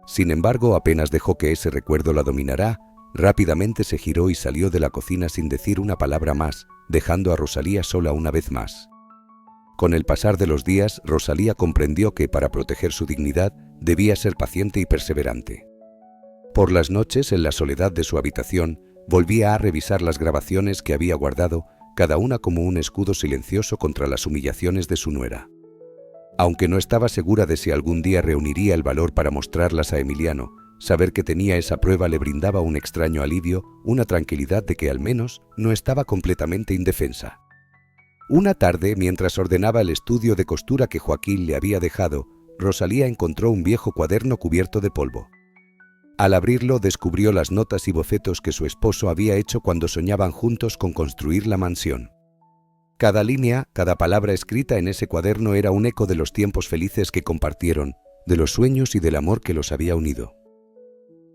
Sin embargo, apenas dejó que ese recuerdo la dominara, rápidamente se giró y salió de la cocina sin decir una palabra más, dejando a Rosalía sola una vez más. Con el pasar de los días, Rosalía comprendió que, para proteger su dignidad, debía ser paciente y perseverante. Por las noches, en la soledad de su habitación, volvía a revisar las grabaciones que había guardado, cada una como un escudo silencioso contra las humillaciones de su nuera. Aunque no estaba segura de si algún día reuniría el valor para mostrarlas a Emiliano, saber que tenía esa prueba le brindaba un extraño alivio, una tranquilidad de que al menos no estaba completamente indefensa. Una tarde, mientras ordenaba el estudio de costura que Joaquín le había dejado, Rosalía encontró un viejo cuaderno cubierto de polvo. Al abrirlo, descubrió las notas y bocetos que su esposo había hecho cuando soñaban juntos con construir la mansión. Cada línea, cada palabra escrita en ese cuaderno era un eco de los tiempos felices que compartieron, de los sueños y del amor que los había unido.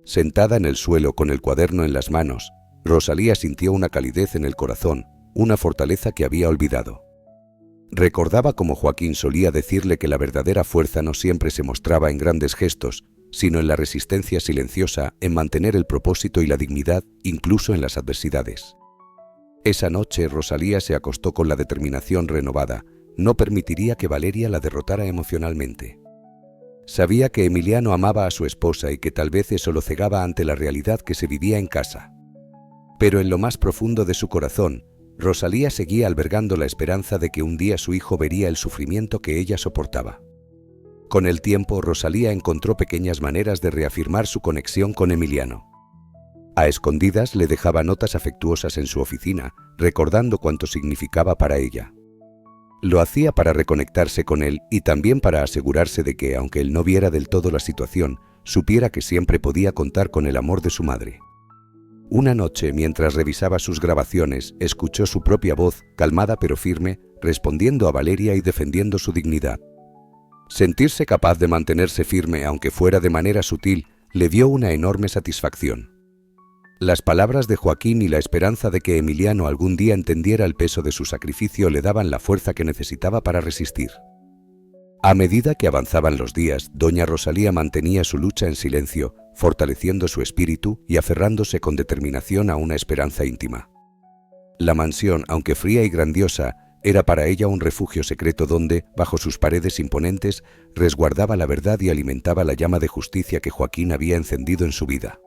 Sentada en el suelo con el cuaderno en las manos, Rosalía sintió una calidez en el corazón, una fortaleza que había olvidado. Recordaba cómo Joaquín solía decirle que la verdadera fuerza no siempre se mostraba en grandes gestos, sino en la resistencia silenciosa, en mantener el propósito y la dignidad, incluso en las adversidades. Esa noche Rosalía se acostó con la determinación renovada, no permitiría que Valeria la derrotara emocionalmente. Sabía que Emiliano amaba a su esposa y que tal vez eso lo cegaba ante la realidad que se vivía en casa. Pero en lo más profundo de su corazón, Rosalía seguía albergando la esperanza de que un día su hijo vería el sufrimiento que ella soportaba. Con el tiempo, Rosalía encontró pequeñas maneras de reafirmar su conexión con Emiliano. A escondidas le dejaba notas afectuosas en su oficina, recordando cuánto significaba para ella. Lo hacía para reconectarse con él y también para asegurarse de que, aunque él no viera del todo la situación, supiera que siempre podía contar con el amor de su madre. Una noche, mientras revisaba sus grabaciones, escuchó su propia voz, calmada pero firme, respondiendo a Valeria y defendiendo su dignidad. Sentirse capaz de mantenerse firme, aunque fuera de manera sutil, le dio una enorme satisfacción. Las palabras de Joaquín y la esperanza de que Emiliano algún día entendiera el peso de su sacrificio le daban la fuerza que necesitaba para resistir. A medida que avanzaban los días, doña Rosalía mantenía su lucha en silencio, fortaleciendo su espíritu y aferrándose con determinación a una esperanza íntima. La mansión, aunque fría y grandiosa, era para ella un refugio secreto donde, bajo sus paredes imponentes, resguardaba la verdad y alimentaba la llama de justicia que Joaquín había encendido en su vida.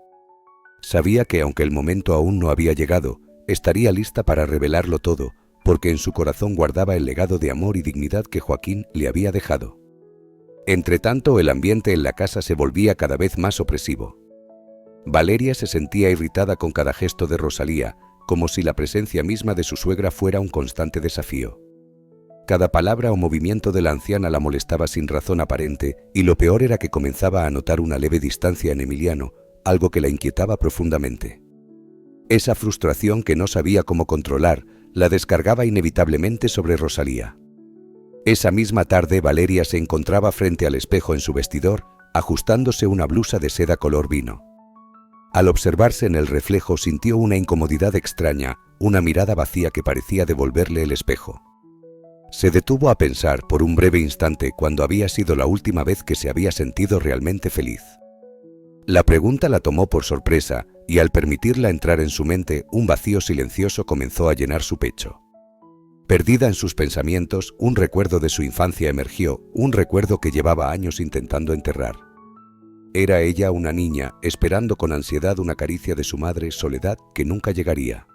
Sabía que, aunque el momento aún no había llegado, estaría lista para revelarlo todo, porque en su corazón guardaba el legado de amor y dignidad que Joaquín le había dejado. Entretanto, el ambiente en la casa se volvía cada vez más opresivo. Valeria se sentía irritada con cada gesto de Rosalía, como si la presencia misma de su suegra fuera un constante desafío. Cada palabra o movimiento de la anciana la molestaba sin razón aparente, y lo peor era que comenzaba a notar una leve distancia en Emiliano, algo que la inquietaba profundamente. Esa frustración que no sabía cómo controlar, la descargaba inevitablemente sobre Rosalía. Esa misma tarde, Valeria se encontraba frente al espejo en su vestidor, ajustándose una blusa de seda color vino. Al observarse en el reflejo, sintió una incomodidad extraña, una mirada vacía que parecía devolverle el espejo. Se detuvo a pensar por un breve instante cuándo había sido la última vez que se había sentido realmente feliz. La pregunta la tomó por sorpresa, y al permitirla entrar en su mente, un vacío silencioso comenzó a llenar su pecho. Perdida en sus pensamientos, un recuerdo de su infancia emergió, un recuerdo que llevaba años intentando enterrar. Era ella una niña, esperando con ansiedad una caricia de su madre, Soledad, que nunca llegaría.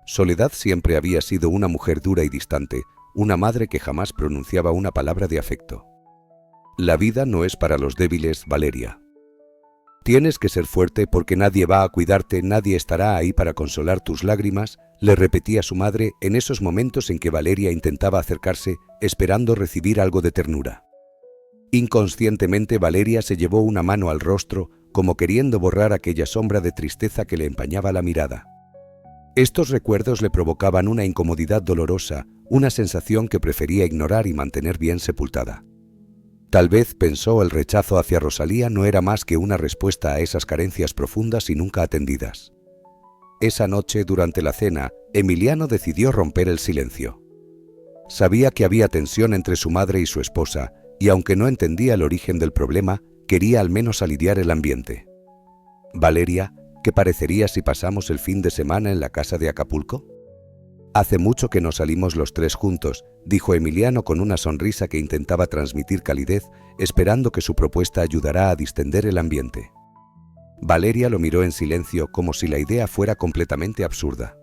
Soledad siempre había sido una mujer dura y distante, una madre que jamás pronunciaba una palabra de afecto. La vida no es para los débiles, Valeria. Tienes que ser fuerte porque nadie va a cuidarte, nadie estará ahí para consolar tus lágrimas, le repetía su madre en esos momentos en que Valeria intentaba acercarse, esperando recibir algo de ternura. Inconscientemente, Valeria se llevó una mano al rostro, como queriendo borrar aquella sombra de tristeza que le empañaba la mirada. Estos recuerdos le provocaban una incomodidad dolorosa, una sensación que prefería ignorar y mantener bien sepultada. Tal vez, pensó, el rechazo hacia Rosalía no era más que una respuesta a esas carencias profundas y nunca atendidas. Esa noche, durante la cena, Emiliano decidió romper el silencio. Sabía que había tensión entre su madre y su esposa, y aunque no entendía el origen del problema, quería al menos aliviar el ambiente. «Valeria, ¿qué parecería si pasamos el fin de semana en la casa de Acapulco? Hace mucho que no salimos los tres juntos», dijo Emiliano con una sonrisa que intentaba transmitir calidez, esperando que su propuesta ayudara a distender el ambiente. Valeria lo miró en silencio, como si la idea fuera completamente absurda.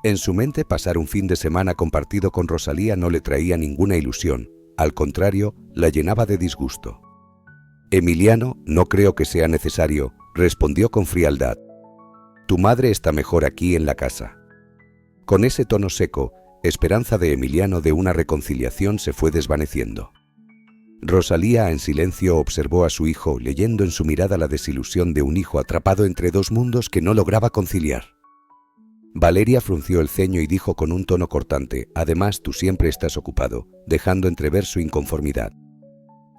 En su mente, pasar un fin de semana compartido con Rosalía no le traía ninguna ilusión, al contrario, la llenaba de disgusto. «Emiliano, no creo que sea necesario», respondió con frialdad. «Tu madre está mejor aquí en la casa». Con ese tono seco, esperanza de Emiliano de una reconciliación se fue desvaneciendo. Rosalía en silencio observó a su hijo, leyendo en su mirada la desilusión de un hijo atrapado entre dos mundos que no lograba conciliar. Valeria frunció el ceño y dijo con un tono cortante: «Además, tú siempre estás ocupado», dejando entrever su inconformidad.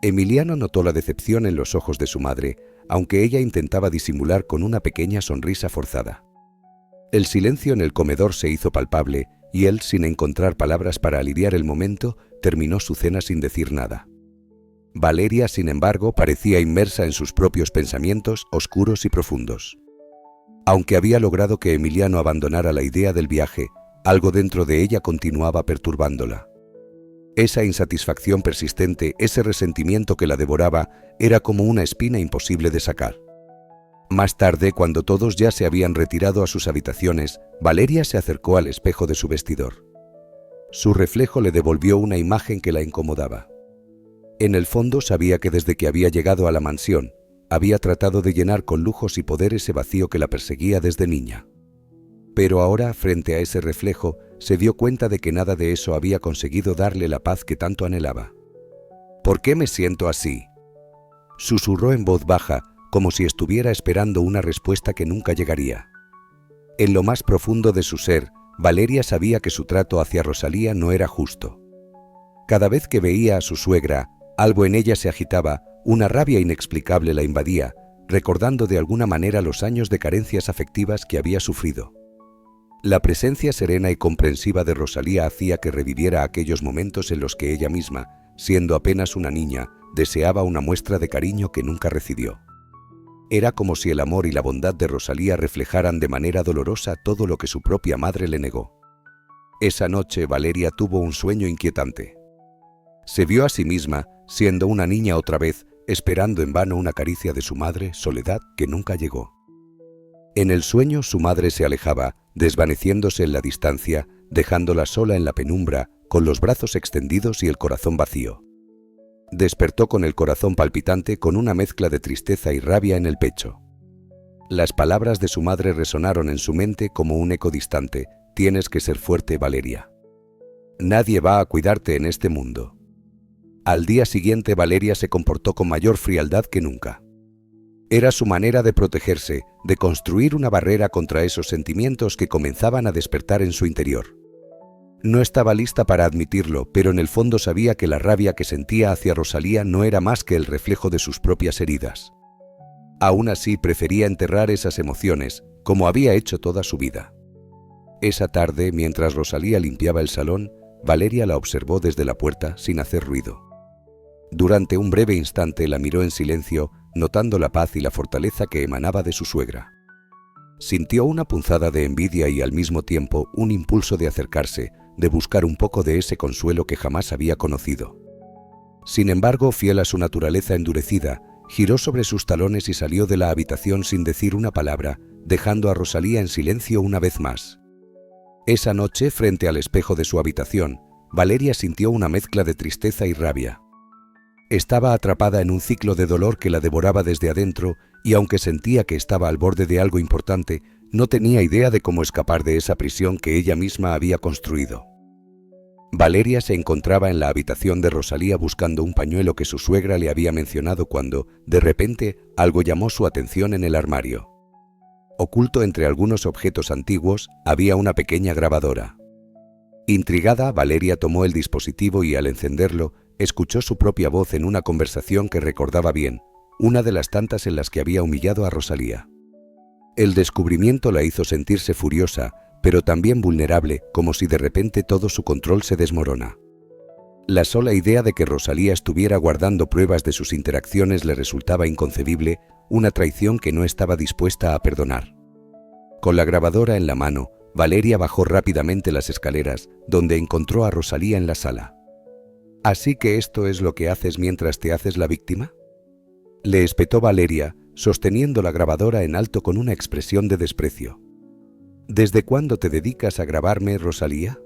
Emiliano notó la decepción en los ojos de su madre, aunque ella intentaba disimular con una pequeña sonrisa forzada. El silencio en el comedor se hizo palpable, y él, sin encontrar palabras para aliviar el momento, terminó su cena sin decir nada. Valeria, sin embargo, parecía inmersa en sus propios pensamientos, oscuros y profundos. Aunque había logrado que Emiliano abandonara la idea del viaje, algo dentro de ella continuaba perturbándola. Esa insatisfacción persistente, ese resentimiento que la devoraba, era como una espina imposible de sacar. Más tarde, cuando todos ya se habían retirado a sus habitaciones, Valeria se acercó al espejo de su vestidor. Su reflejo le devolvió una imagen que la incomodaba. En el fondo sabía que desde que había llegado a la mansión, había tratado de llenar con lujos y poder ese vacío que la perseguía desde niña. Pero ahora, frente a ese reflejo, se dio cuenta de que nada de eso había conseguido darle la paz que tanto anhelaba. «¿Por qué me siento así?», susurró en voz baja, como si estuviera esperando una respuesta que nunca llegaría. En lo más profundo de su ser, Valeria sabía que su trato hacia Rosalía no era justo. Cada vez que veía a su suegra, algo en ella se agitaba, una rabia inexplicable la invadía, recordando de alguna manera los años de carencias afectivas que había sufrido. La presencia serena y comprensiva de Rosalía hacía que reviviera aquellos momentos en los que ella misma, siendo apenas una niña, deseaba una muestra de cariño que nunca recibió. Era como si el amor y la bondad de Rosalía reflejaran de manera dolorosa todo lo que su propia madre le negó. Esa noche Valeria tuvo un sueño inquietante. Se vio a sí misma, siendo una niña otra vez, esperando en vano una caricia de su madre, Soledad, que nunca llegó. En el sueño su madre se alejaba, desvaneciéndose en la distancia, dejándola sola en la penumbra, con los brazos extendidos y el corazón vacío. Despertó con el corazón palpitante, con una mezcla de tristeza y rabia en el pecho. Las palabras de su madre resonaron en su mente como un eco distante: tienes que ser fuerte, Valeria. Nadie va a cuidarte en este mundo. Al día siguiente, Valeria se comportó con mayor frialdad que nunca. Era su manera de protegerse, de construir una barrera contra esos sentimientos que comenzaban a despertar en su interior. No estaba lista para admitirlo, pero en el fondo sabía que la rabia que sentía hacia Rosalía no era más que el reflejo de sus propias heridas. Aún así, prefería enterrar esas emociones, como había hecho toda su vida. Esa tarde, mientras Rosalía limpiaba el salón, Valeria la observó desde la puerta sin hacer ruido. Durante un breve instante la miró en silencio, notando la paz y la fortaleza que emanaba de su suegra. Sintió una punzada de envidia y al mismo tiempo un impulso de acercarse, de buscar un poco de ese consuelo que jamás había conocido. Sin embargo, fiel a su naturaleza endurecida, giró sobre sus talones y salió de la habitación sin decir una palabra, dejando a Rosalía en silencio una vez más. Esa noche, frente al espejo de su habitación, Valeria sintió una mezcla de tristeza y rabia. Estaba atrapada en un ciclo de dolor que la devoraba desde adentro, y aunque sentía que estaba al borde de algo importante, no tenía idea de cómo escapar de esa prisión que ella misma había construido. Valeria se encontraba en la habitación de Rosalía buscando un pañuelo que su suegra le había mencionado cuando, de repente, algo llamó su atención en el armario. Oculto entre algunos objetos antiguos, había una pequeña grabadora. Intrigada, Valeria tomó el dispositivo y al encenderlo, escuchó su propia voz en una conversación que recordaba bien, una de las tantas en las que había humillado a Rosalía. El descubrimiento la hizo sentirse furiosa, pero también vulnerable, como si de repente todo su control se desmorona. La sola idea de que Rosalía estuviera guardando pruebas de sus interacciones le resultaba inconcebible, una traición que no estaba dispuesta a perdonar. Con la grabadora en la mano, Valeria bajó rápidamente las escaleras, donde encontró a Rosalía en la sala. ¿Así que esto es lo que haces mientras te haces la víctima?, le espetó Valeria, sosteniendo la grabadora en alto con una expresión de desprecio. ¿Desde cuándo te dedicas a grabarme, Rosalía?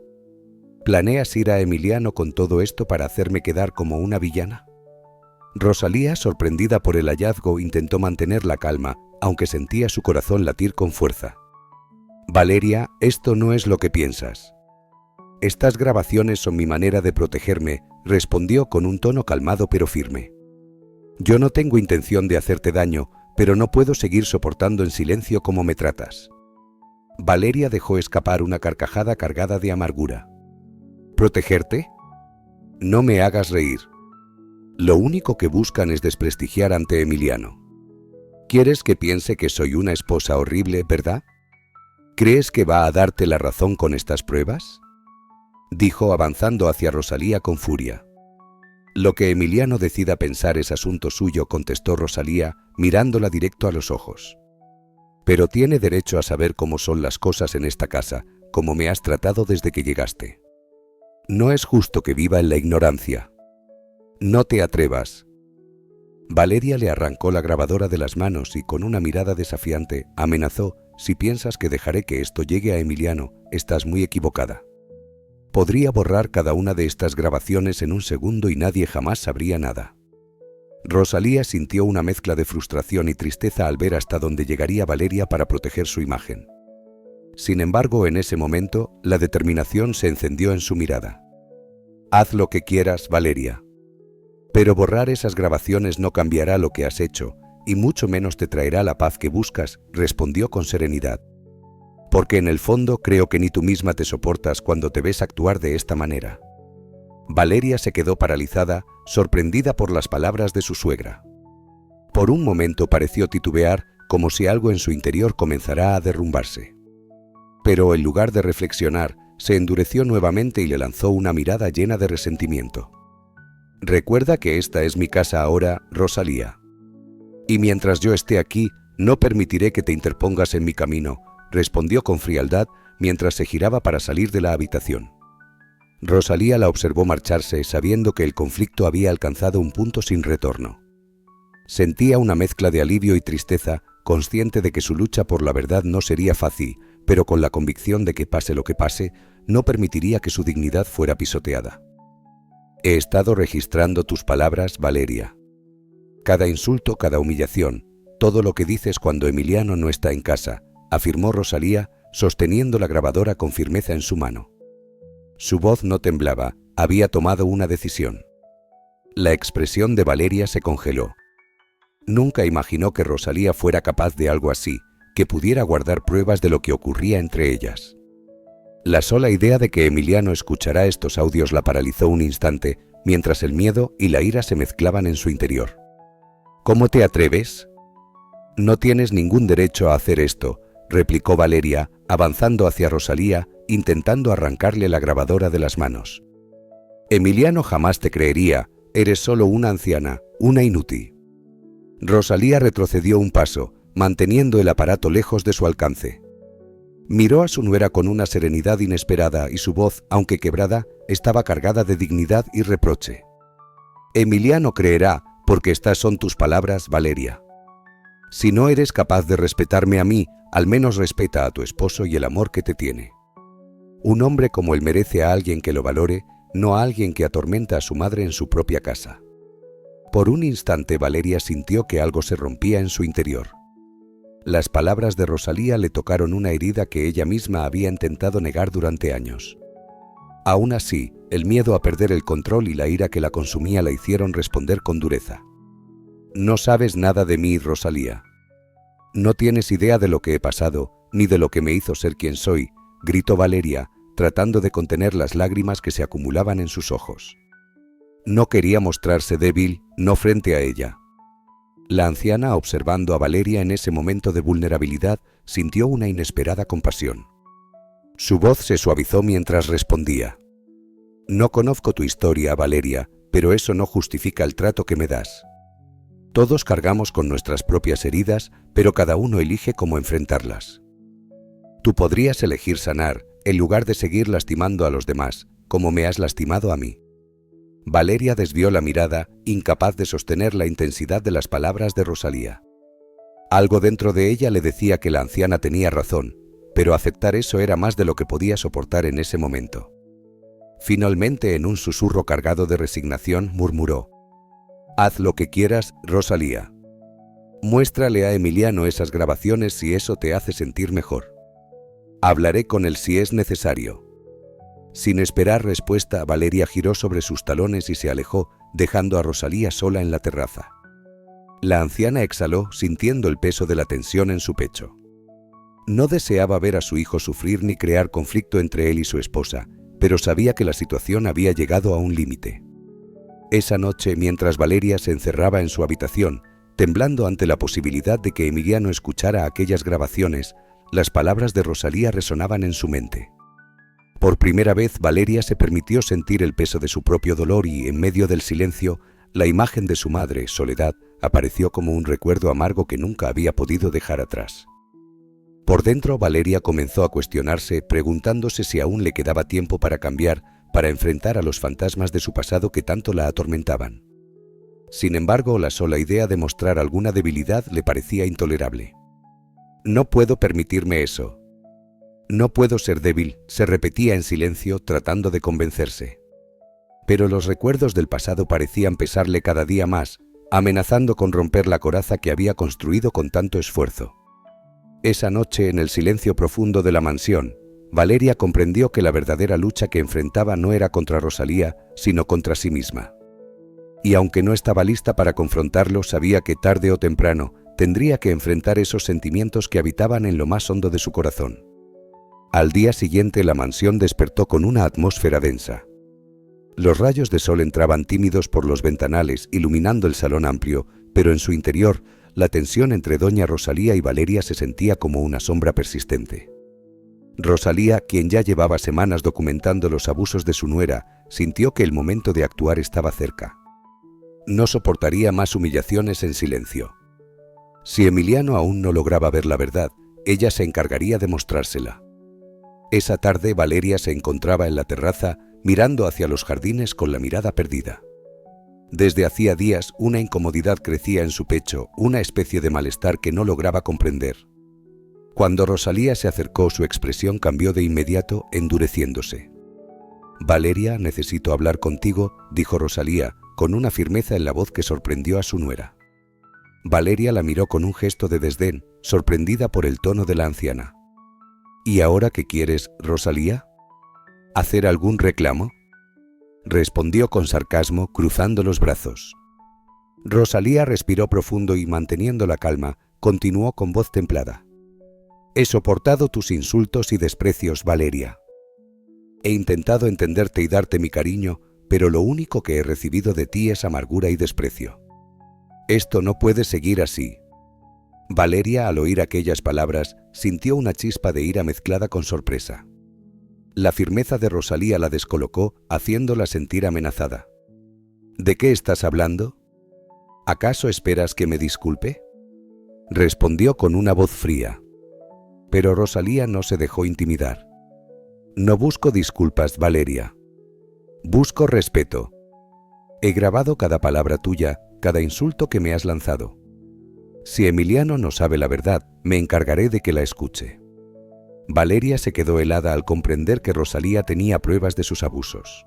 ¿Planeas ir a Emiliano con todo esto para hacerme quedar como una villana? Rosalía, sorprendida por el hallazgo, intentó mantener la calma, aunque sentía su corazón latir con fuerza. Valeria, esto no es lo que piensas. Estas grabaciones son mi manera de protegerme, respondió con un tono calmado pero firme. Yo no tengo intención de hacerte daño, pero no puedo seguir soportando en silencio cómo me tratas. Valeria dejó escapar una carcajada cargada de amargura. ¿Protegerte? No me hagas reír. Lo único que buscan es desprestigiar ante Emiliano. ¿Quieres que piense que soy una esposa horrible, verdad? ¿Crees que va a darte la razón con estas pruebas?, dijo avanzando hacia Rosalía con furia. Lo que Emiliano decida pensar es asunto suyo, contestó Rosalía, mirándola directo a los ojos. Pero tiene derecho a saber cómo son las cosas en esta casa, cómo me has tratado desde que llegaste. No es justo que viva en la ignorancia. No te atrevas. Valeria le arrancó la grabadora de las manos y con una mirada desafiante amenazó: si piensas que dejaré que esto llegue a Emiliano, estás muy equivocada. Podría borrar cada una de estas grabaciones en un segundo y nadie jamás sabría nada. Rosalía sintió una mezcla de frustración y tristeza al ver hasta dónde llegaría Valeria para proteger su imagen. Sin embargo, en ese momento, la determinación se encendió en su mirada. Haz lo que quieras, Valeria. Pero borrar esas grabaciones no cambiará lo que has hecho, y mucho menos te traerá la paz que buscas, respondió con serenidad. Porque en el fondo creo que ni tú misma te soportas cuando te ves actuar de esta manera. Valeria se quedó paralizada, sorprendida por las palabras de su suegra. Por un momento pareció titubear, como si algo en su interior comenzara a derrumbarse. Pero en lugar de reflexionar, se endureció nuevamente y le lanzó una mirada llena de resentimiento. Recuerda que esta es mi casa ahora, Rosalía. Y mientras yo esté aquí, no permitiré que te interpongas en mi camino, respondió con frialdad mientras se giraba para salir de la habitación. Rosalía la observó marcharse, sabiendo que el conflicto había alcanzado un punto sin retorno. Sentía una mezcla de alivio y tristeza, consciente de que su lucha por la verdad no sería fácil, pero con la convicción de que pase lo que pase, no permitiría que su dignidad fuera pisoteada. He estado registrando tus palabras, Valeria. Cada insulto, cada humillación, todo lo que dices cuando Emiliano no está en casa, afirmó Rosalía, sosteniendo la grabadora con firmeza en su mano. Su voz no temblaba, había tomado una decisión. La expresión de Valeria se congeló. Nunca imaginó que Rosalía fuera capaz de algo así, que pudiera guardar pruebas de lo que ocurría entre ellas. La sola idea de que Emiliano escuchara estos audios la paralizó un instante, mientras el miedo y la ira se mezclaban en su interior. ¿Cómo te atreves? No tienes ningún derecho a hacer esto, replicó Valeria, avanzando hacia Rosalía, intentando arrancarle la grabadora de las manos. Emiliano jamás te creería, eres solo una anciana, una inútil. Rosalía retrocedió un paso, manteniendo el aparato lejos de su alcance. Miró a su nuera con una serenidad inesperada y su voz, aunque quebrada, estaba cargada de dignidad y reproche. Emiliano creerá, porque estas son tus palabras, Valeria. Si no eres capaz de respetarme a mí, al menos respeta a tu esposo y el amor que te tiene. Un hombre como él merece a alguien que lo valore, no a alguien que atormenta a su madre en su propia casa. Por un instante Valeria sintió que algo se rompía en su interior. Las palabras de Rosalía le tocaron una herida que ella misma había intentado negar durante años. Aún así, el miedo a perder el control y la ira que la consumía la hicieron responder con dureza. No sabes nada de mí, Rosalía. No tienes idea de lo que he pasado, ni de lo que me hizo ser quien soy, gritó Valeria, tratando de contener las lágrimas que se acumulaban en sus ojos. No quería mostrarse débil, no frente a ella. La anciana, observando a Valeria en ese momento de vulnerabilidad, sintió una inesperada compasión. Su voz se suavizó mientras respondía. No conozco tu historia, Valeria, pero eso no justifica el trato que me das. Todos cargamos con nuestras propias heridas, pero cada uno elige cómo enfrentarlas. Tú podrías elegir sanar, en lugar de seguir lastimando a los demás, como me has lastimado a mí. Valeria desvió la mirada, incapaz de sostener la intensidad de las palabras de Rosalía. Algo dentro de ella le decía que la anciana tenía razón, pero aceptar eso era más de lo que podía soportar en ese momento. Finalmente, en un susurro cargado de resignación, murmuró: «Haz lo que quieras, Rosalía. Muéstrale a Emiliano esas grabaciones si eso te hace sentir mejor. Hablaré con él si es necesario». Sin esperar respuesta, Valeria giró sobre sus talones y se alejó, dejando a Rosalía sola en la terraza. La anciana exhaló, sintiendo el peso de la tensión en su pecho. No deseaba ver a su hijo sufrir ni crear conflicto entre él y su esposa, pero sabía que la situación había llegado a un límite. Esa noche, mientras Valeria se encerraba en su habitación, temblando ante la posibilidad de que Emiliano escuchara aquellas grabaciones, las palabras de Rosalía resonaban en su mente. Por primera vez, Valeria se permitió sentir el peso de su propio dolor y, en medio del silencio, la imagen de su madre, Soledad, apareció como un recuerdo amargo que nunca había podido dejar atrás. Por dentro, Valeria comenzó a cuestionarse, preguntándose si aún le quedaba tiempo para cambiar, para enfrentar a los fantasmas de su pasado que tanto la atormentaban. Sin embargo, la sola idea de mostrar alguna debilidad le parecía intolerable. «No puedo permitirme eso. No puedo ser débil», se repetía en silencio, tratando de convencerse. Pero los recuerdos del pasado parecían pesarle cada día más, amenazando con romper la coraza que había construido con tanto esfuerzo. Esa noche, en el silencio profundo de la mansión, Valeria comprendió que la verdadera lucha que enfrentaba no era contra Rosalía, sino contra sí misma. Y aunque no estaba lista para confrontarlo, sabía que tarde o temprano tendría que enfrentar esos sentimientos que habitaban en lo más hondo de su corazón. Al día siguiente, la mansión despertó con una atmósfera densa. Los rayos de sol entraban tímidos por los ventanales, iluminando el salón amplio, pero en su interior, la tensión entre doña Rosalía y Valeria se sentía como una sombra persistente. Rosalía, quien ya llevaba semanas documentando los abusos de su nuera, sintió que el momento de actuar estaba cerca. No soportaría más humillaciones en silencio. Si Emiliano aún no lograba ver la verdad, ella se encargaría de mostrársela. Esa tarde, Valeria se encontraba en la terraza, mirando hacia los jardines con la mirada perdida. Desde hacía días, una incomodidad crecía en su pecho, una especie de malestar que no lograba comprender. Cuando Rosalía se acercó, su expresión cambió de inmediato, endureciéndose. Valeria, necesito hablar contigo, dijo Rosalía, con una firmeza en la voz que sorprendió a su nuera. Valeria la miró con un gesto de desdén, sorprendida por el tono de la anciana. ¿Y ahora qué quieres, Rosalía? ¿Hacer algún reclamo?, respondió con sarcasmo, cruzando los brazos. Rosalía respiró profundo y, manteniendo la calma, continuó con voz templada. He soportado tus insultos y desprecios, Valeria. He intentado entenderte y darte mi cariño, pero lo único que he recibido de ti es amargura y desprecio. Esto no puede seguir así. Valeria, al oír aquellas palabras, sintió una chispa de ira mezclada con sorpresa. La firmeza de Rosalía la descolocó, haciéndola sentir amenazada. ¿De qué estás hablando? ¿Acaso esperas que me disculpe?, respondió con una voz fría. Pero Rosalía no se dejó intimidar. No busco disculpas, Valeria. Busco respeto. He grabado cada palabra tuya, cada insulto que me has lanzado. Si Emiliano no sabe la verdad, me encargaré de que la escuche. Valeria se quedó helada al comprender que Rosalía tenía pruebas de sus abusos.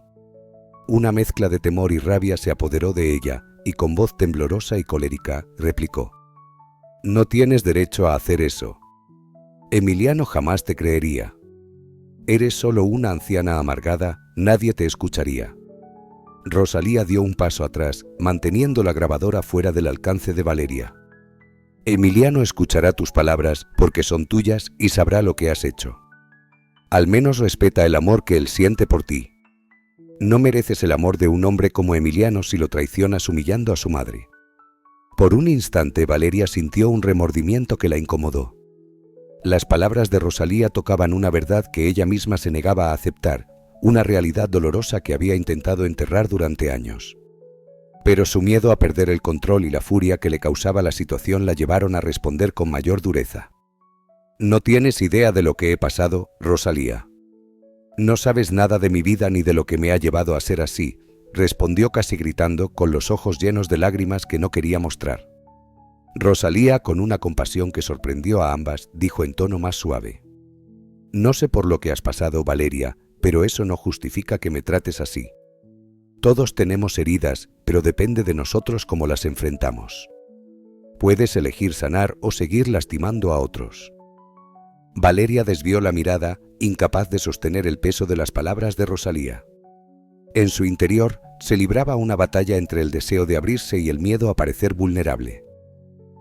Una mezcla de temor y rabia se apoderó de ella, y con voz temblorosa y colérica, replicó: No tienes derecho a hacer eso. Emiliano jamás te creería. Eres solo una anciana amargada, nadie te escucharía. Rosalía dio un paso atrás, manteniendo la grabadora fuera del alcance de Valeria. Emiliano escuchará tus palabras porque son tuyas y sabrá lo que has hecho. Al menos respeta el amor que él siente por ti. No mereces el amor de un hombre como Emiliano si lo traicionas humillando a su madre. Por un instante Valeria sintió un remordimiento que la incomodó. Las palabras de Rosalía tocaban una verdad que ella misma se negaba a aceptar, una realidad dolorosa que había intentado enterrar durante años. Pero su miedo a perder el control y la furia que le causaba la situación la llevaron a responder con mayor dureza. No tienes idea de lo que he pasado, Rosalía. No sabes nada de mi vida ni de lo que me ha llevado a ser así, respondió casi gritando, con los ojos llenos de lágrimas que no quería mostrar. Rosalía, con una compasión que sorprendió a ambas, dijo en tono más suave: No sé por lo que has pasado, Valeria, pero eso no justifica que me trates así. Todos tenemos heridas, pero depende de nosotros cómo las enfrentamos. Puedes elegir sanar o seguir lastimando a otros. Valeria desvió la mirada, incapaz de sostener el peso de las palabras de Rosalía. En su interior se libraba una batalla entre el deseo de abrirse y el miedo a parecer vulnerable.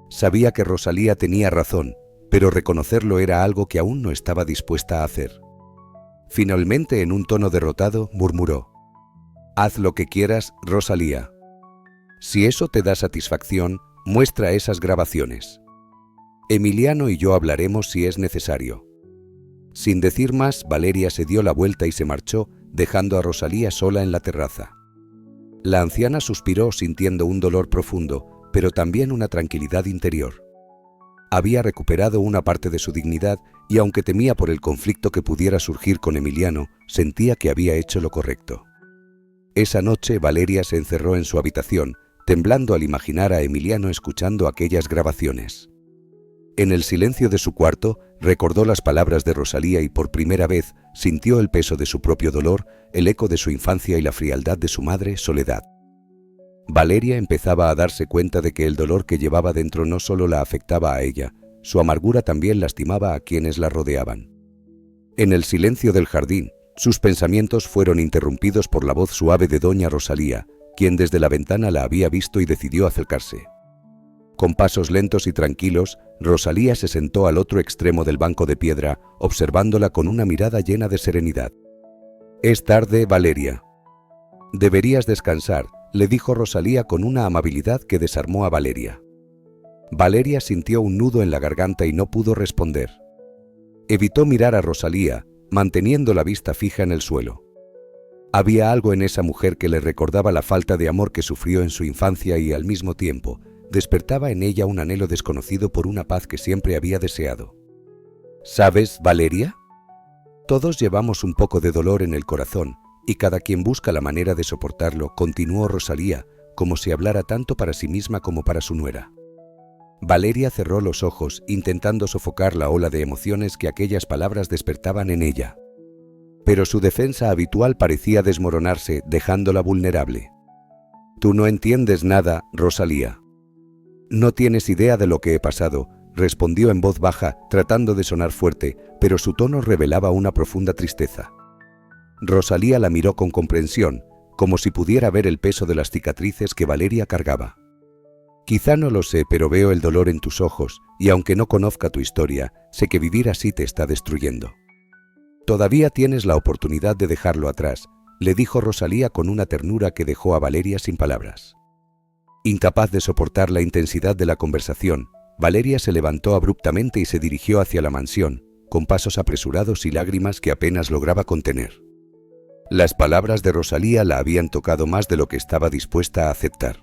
Sabía que Rosalía tenía razón, pero reconocerlo era algo que aún no estaba dispuesta a hacer. Finalmente, en un tono derrotado, murmuró: Haz lo que quieras, Rosalía. Si eso te da satisfacción, muestra esas grabaciones. Emiliano y yo hablaremos si es necesario. Sin decir más, Valeria se dio la vuelta y se marchó, dejando a Rosalía sola en la terraza. La anciana suspiró sintiendo un dolor profundo, pero también una tranquilidad interior. Había recuperado una parte de su dignidad y, aunque temía por el conflicto que pudiera surgir con Emiliano, sentía que había hecho lo correcto. Esa noche Valeria se encerró en su habitación, temblando al imaginar a Emiliano escuchando aquellas grabaciones. En el silencio de su cuarto, recordó las palabras de Rosalía y por primera vez sintió el peso de su propio dolor, el eco de su infancia y la frialdad de su madre, Soledad. Valeria empezaba a darse cuenta de que el dolor que llevaba dentro no solo la afectaba a ella, su amargura también lastimaba a quienes la rodeaban. En el silencio del jardín, sus pensamientos fueron interrumpidos por la voz suave de doña Rosalía, quien desde la ventana la había visto y decidió acercarse. Con pasos lentos y tranquilos, Rosalía se sentó al otro extremo del banco de piedra, observándola con una mirada llena de serenidad. «Es tarde, Valeria. Deberías descansar», le dijo Rosalía con una amabilidad que desarmó a Valeria. Valeria sintió un nudo en la garganta y no pudo responder. Evitó mirar a Rosalía, manteniendo la vista fija en el suelo. Había algo en esa mujer que le recordaba la falta de amor que sufrió en su infancia y, al mismo tiempo, despertaba en ella un anhelo desconocido por una paz que siempre había deseado. «¿Sabes, Valeria? Todos llevamos un poco de dolor en el corazón, y cada quien busca la manera de soportarlo», continuó Rosalía, como si hablara tanto para sí misma como para su nuera. Valeria cerró los ojos, intentando sofocar la ola de emociones que aquellas palabras despertaban en ella. pero su defensa habitual parecía desmoronarse, dejándola vulnerable. «Tú no entiendes nada, Rosalía». «No tienes idea de lo que he pasado», respondió en voz baja, tratando de sonar fuerte, pero su tono revelaba una profunda tristeza. Rosalía la miró con comprensión, como si pudiera ver el peso de las cicatrices que Valeria cargaba. «Quizá no lo sé, pero veo el dolor en tus ojos, y aunque no conozca tu historia, sé que vivir así te está destruyendo. Todavía tienes la oportunidad de dejarlo atrás», le dijo Rosalía con una ternura que dejó a Valeria sin palabras. Incapaz de soportar la intensidad de la conversación, Valeria se levantó abruptamente y se dirigió hacia la mansión, con pasos apresurados y lágrimas que apenas lograba contener. Las palabras de Rosalía la habían tocado más de lo que estaba dispuesta a aceptar.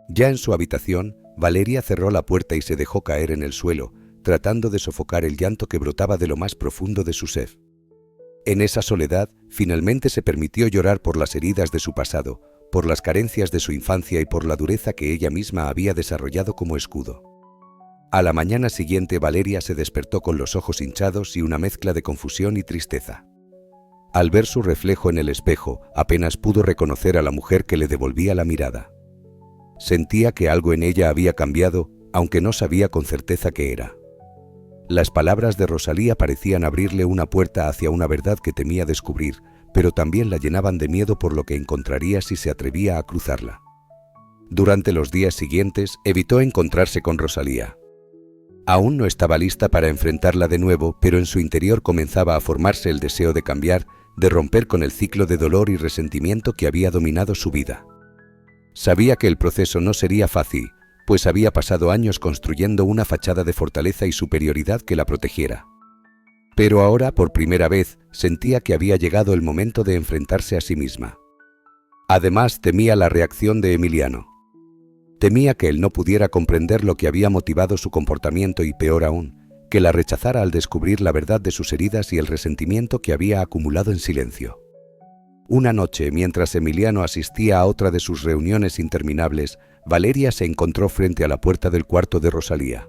Ya en su habitación, Valeria cerró la puerta y se dejó caer en el suelo, tratando de sofocar el llanto que brotaba de lo más profundo de su ser. En esa soledad, finalmente se permitió llorar por las heridas de su pasado, por las carencias de su infancia y por la dureza que ella misma había desarrollado como escudo. A la mañana siguiente, Valeria se despertó con los ojos hinchados y una mezcla de confusión y tristeza. Al ver su reflejo en el espejo, apenas pudo reconocer a la mujer que le devolvía la mirada. Sentía que algo en ella había cambiado, aunque no sabía con certeza qué era. Las palabras de Rosalía parecían abrirle una puerta hacia una verdad que temía descubrir, pero también la llenaban de miedo por lo que encontraría si se atrevía a cruzarla. Durante los días siguientes, evitó encontrarse con Rosalía. Aún no estaba lista para enfrentarla de nuevo, pero en su interior comenzaba a formarse el deseo de cambiar, de romper con el ciclo de dolor y resentimiento que había dominado su vida. Sabía que el proceso no sería fácil, pues había pasado años construyendo una fachada de fortaleza y superioridad que la protegiera. Pero ahora, por primera vez, sentía que había llegado el momento de enfrentarse a sí misma. Además, temía la reacción de Emiliano. Temía que él no pudiera comprender lo que había motivado su comportamiento y, peor aún, que la rechazara al descubrir la verdad de sus heridas y el resentimiento que había acumulado en silencio. Una noche, mientras Emiliano asistía a otra de sus reuniones interminables, Valeria se encontró frente a la puerta del cuarto de Rosalía.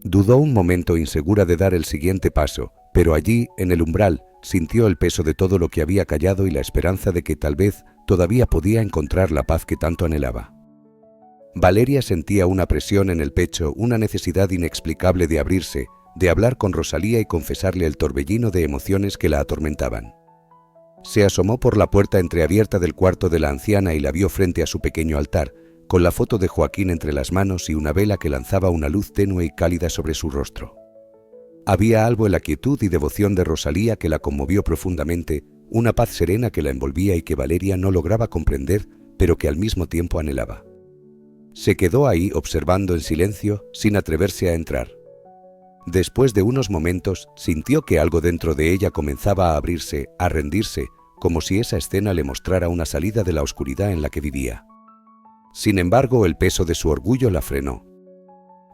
Dudó un momento, insegura de dar el siguiente paso, pero allí, en el umbral, sintió el peso de todo lo que había callado y la esperanza de que tal vez todavía podía encontrar la paz que tanto anhelaba. Valeria sentía una presión en el pecho, una necesidad inexplicable de abrirse, de hablar con Rosalía y confesarle el torbellino de emociones que la atormentaban. Se asomó por la puerta entreabierta del cuarto de la anciana y la vio frente a su pequeño altar, con la foto de Joaquín entre las manos y una vela que lanzaba una luz tenue y cálida sobre su rostro. Había algo en la quietud y devoción de Rosalía que la conmovió profundamente, una paz serena que la envolvía y que Valeria no lograba comprender, pero que al mismo tiempo anhelaba. Se quedó ahí observando en silencio, sin atreverse a entrar. Después de unos momentos, sintió que algo dentro de ella comenzaba a abrirse, a rendirse, como si esa escena le mostrara una salida de la oscuridad en la que vivía. Sin embargo, el peso de su orgullo la frenó.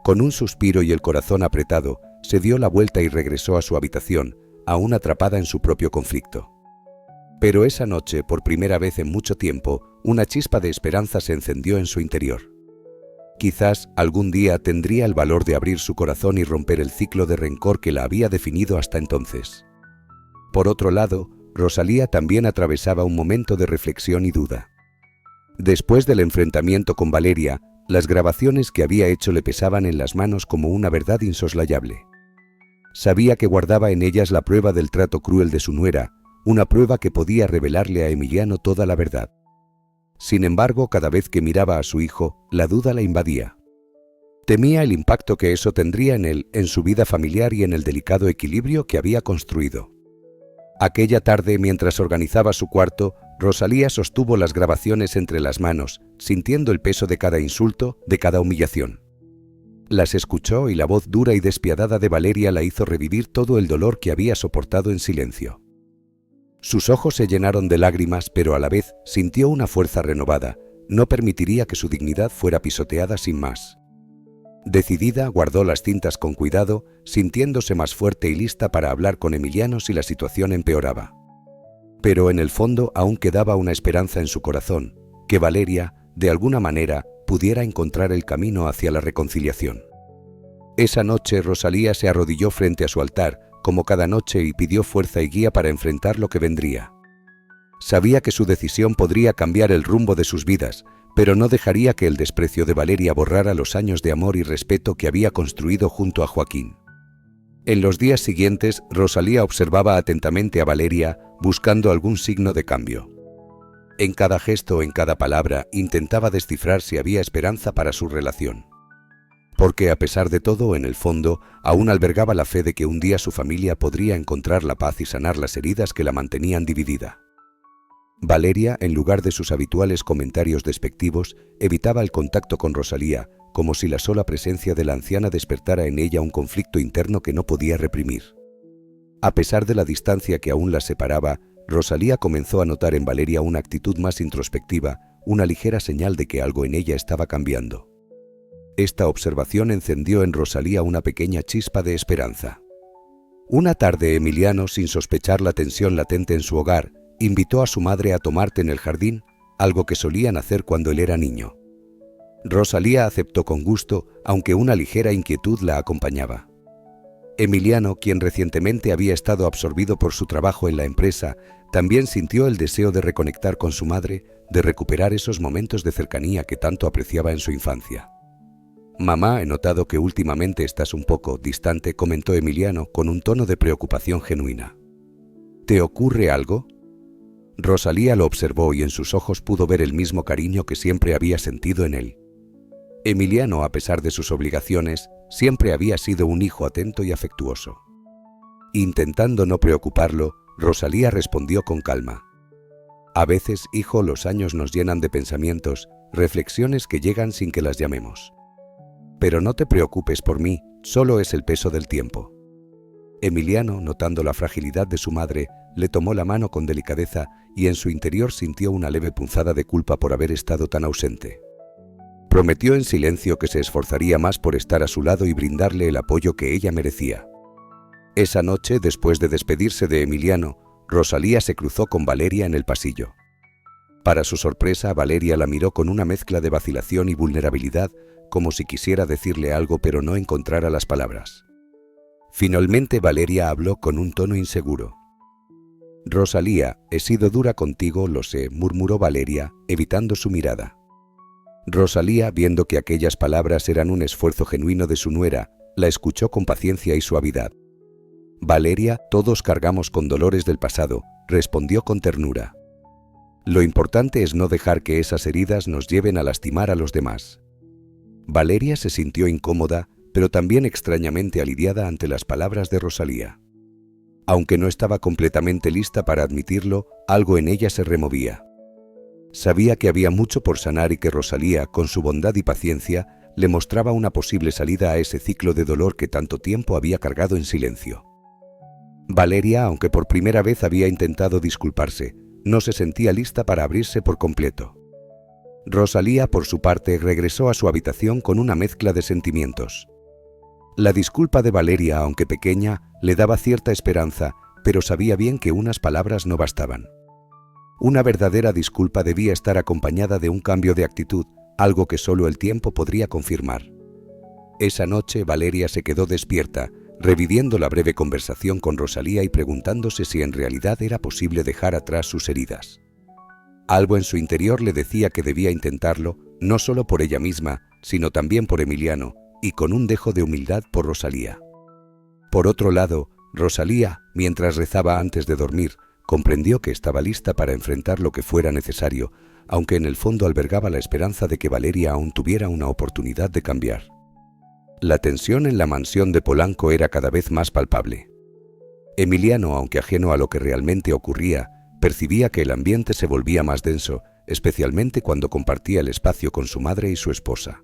Con un suspiro y el corazón apretado, se dio la vuelta y regresó a su habitación, aún atrapada en su propio conflicto. Pero esa noche, por primera vez en mucho tiempo, una chispa de esperanza se encendió en su interior. Quizás algún día tendría el valor de abrir su corazón y romper el ciclo de rencor que la había definido hasta entonces. Por otro lado, Rosalía también atravesaba un momento de reflexión y duda. Después del enfrentamiento con Valeria, las grabaciones que había hecho le pesaban en las manos como una verdad insoslayable. Sabía que guardaba en ellas la prueba del trato cruel de su nuera, una prueba que podía revelarle a Emiliano toda la verdad. Sin embargo, cada vez que miraba a su hijo, la duda la invadía. Temía el impacto que eso tendría en él, en su vida familiar y en el delicado equilibrio que había construido. Aquella tarde, mientras organizaba su cuarto, Rosalía sostuvo las grabaciones entre las manos, sintiendo el peso de cada insulto, de cada humillación. Las escuchó y la voz dura y despiadada de Valeria la hizo revivir todo el dolor que había soportado en silencio. Sus ojos se llenaron de lágrimas, pero a la vez sintió una fuerza renovada. No permitiría que su dignidad fuera pisoteada sin más. Decidida, guardó las cintas con cuidado, sintiéndose más fuerte y lista para hablar con Emiliano si la situación empeoraba. Pero en el fondo aún quedaba una esperanza en su corazón, que Valeria, de alguna manera, pudiera encontrar el camino hacia la reconciliación. Esa noche Rosalía se arrodilló frente a su altar, como cada noche, y pidió fuerza y guía para enfrentar lo que vendría. Sabía que su decisión podría cambiar el rumbo de sus vidas, pero no dejaría que el desprecio de Valeria borrara los años de amor y respeto que había construido junto a Joaquín. En los días siguientes, Rosalía observaba atentamente a Valeria, buscando algún signo de cambio. En cada gesto, en cada palabra, intentaba descifrar si había esperanza para su relación. Porque, a pesar de todo, en el fondo, aún albergaba la fe de que un día su familia podría encontrar la paz y sanar las heridas que la mantenían dividida. Valeria, en lugar de sus habituales comentarios despectivos, evitaba el contacto con Rosalía, como si la sola presencia de la anciana despertara en ella un conflicto interno que no podía reprimir. A pesar de la distancia que aún las separaba, Rosalía comenzó a notar en Valeria una actitud más introspectiva, una ligera señal de que algo en ella estaba cambiando. Esta observación encendió en Rosalía una pequeña chispa de esperanza. Una tarde, Emiliano, sin sospechar la tensión latente en su hogar, invitó a su madre a tomar té en el jardín, algo que solían hacer cuando él era niño. Rosalía aceptó con gusto, aunque una ligera inquietud la acompañaba. Emiliano, quien recientemente había estado absorbido por su trabajo en la empresa, también sintió el deseo de reconectar con su madre, de recuperar esos momentos de cercanía que tanto apreciaba en su infancia. «Mamá, he notado que últimamente estás un poco distante», comentó Emiliano con un tono de preocupación genuina. «¿Te ocurre algo?» Rosalía lo observó y en sus ojos pudo ver el mismo cariño que siempre había sentido en él. Emiliano, a pesar de sus obligaciones, siempre había sido un hijo atento y afectuoso. Intentando no preocuparlo, Rosalía respondió con calma. «A veces, hijo, los años nos llenan de pensamientos, reflexiones que llegan sin que las llamemos. Pero no te preocupes por mí, solo es el peso del tiempo». Emiliano, notando la fragilidad de su madre, le tomó la mano con delicadeza y en su interior sintió una leve punzada de culpa por haber estado tan ausente. Prometió en silencio que se esforzaría más por estar a su lado y brindarle el apoyo que ella merecía. Esa noche, después de despedirse de Emiliano, Rosalía se cruzó con Valeria en el pasillo. Para su sorpresa, Valeria la miró con una mezcla de vacilación y vulnerabilidad, como si quisiera decirle algo pero no encontrara las palabras. Finalmente Valeria habló con un tono inseguro. «Rosalía, he sido dura contigo, lo sé», murmuró Valeria, evitando su mirada. Rosalía, viendo que aquellas palabras eran un esfuerzo genuino de su nuera, la escuchó con paciencia y suavidad. «Valeria, todos cargamos con dolores del pasado», respondió con ternura. «Lo importante es no dejar que esas heridas nos lleven a lastimar a los demás». Valeria se sintió incómoda, pero también extrañamente aliviada ante las palabras de Rosalía. Aunque no estaba completamente lista para admitirlo, algo en ella se removía. Sabía que había mucho por sanar y que Rosalía, con su bondad y paciencia, le mostraba una posible salida a ese ciclo de dolor que tanto tiempo había cargado en silencio. Valeria, aunque por primera vez había intentado disculparse, no se sentía lista para abrirse por completo. Rosalía, por su parte, regresó a su habitación con una mezcla de sentimientos. La disculpa de Valeria, aunque pequeña, le daba cierta esperanza, pero sabía bien que unas palabras no bastaban. Una verdadera disculpa debía estar acompañada de un cambio de actitud, algo que solo el tiempo podría confirmar. Esa noche Valeria se quedó despierta, reviviendo la breve conversación con Rosalía y preguntándose si en realidad era posible dejar atrás sus heridas. Algo en su interior le decía que debía intentarlo, no solo por ella misma, sino también por Emiliano, y con un dejo de humildad por Rosalía. Por otro lado, Rosalía, mientras rezaba antes de dormir, comprendió que estaba lista para enfrentar lo que fuera necesario, aunque en el fondo albergaba la esperanza de que Valeria aún tuviera una oportunidad de cambiar. La tensión en la mansión de Polanco era cada vez más palpable. Emiliano, aunque ajeno a lo que realmente ocurría, percibía que el ambiente se volvía más denso, especialmente cuando compartía el espacio con su madre y su esposa.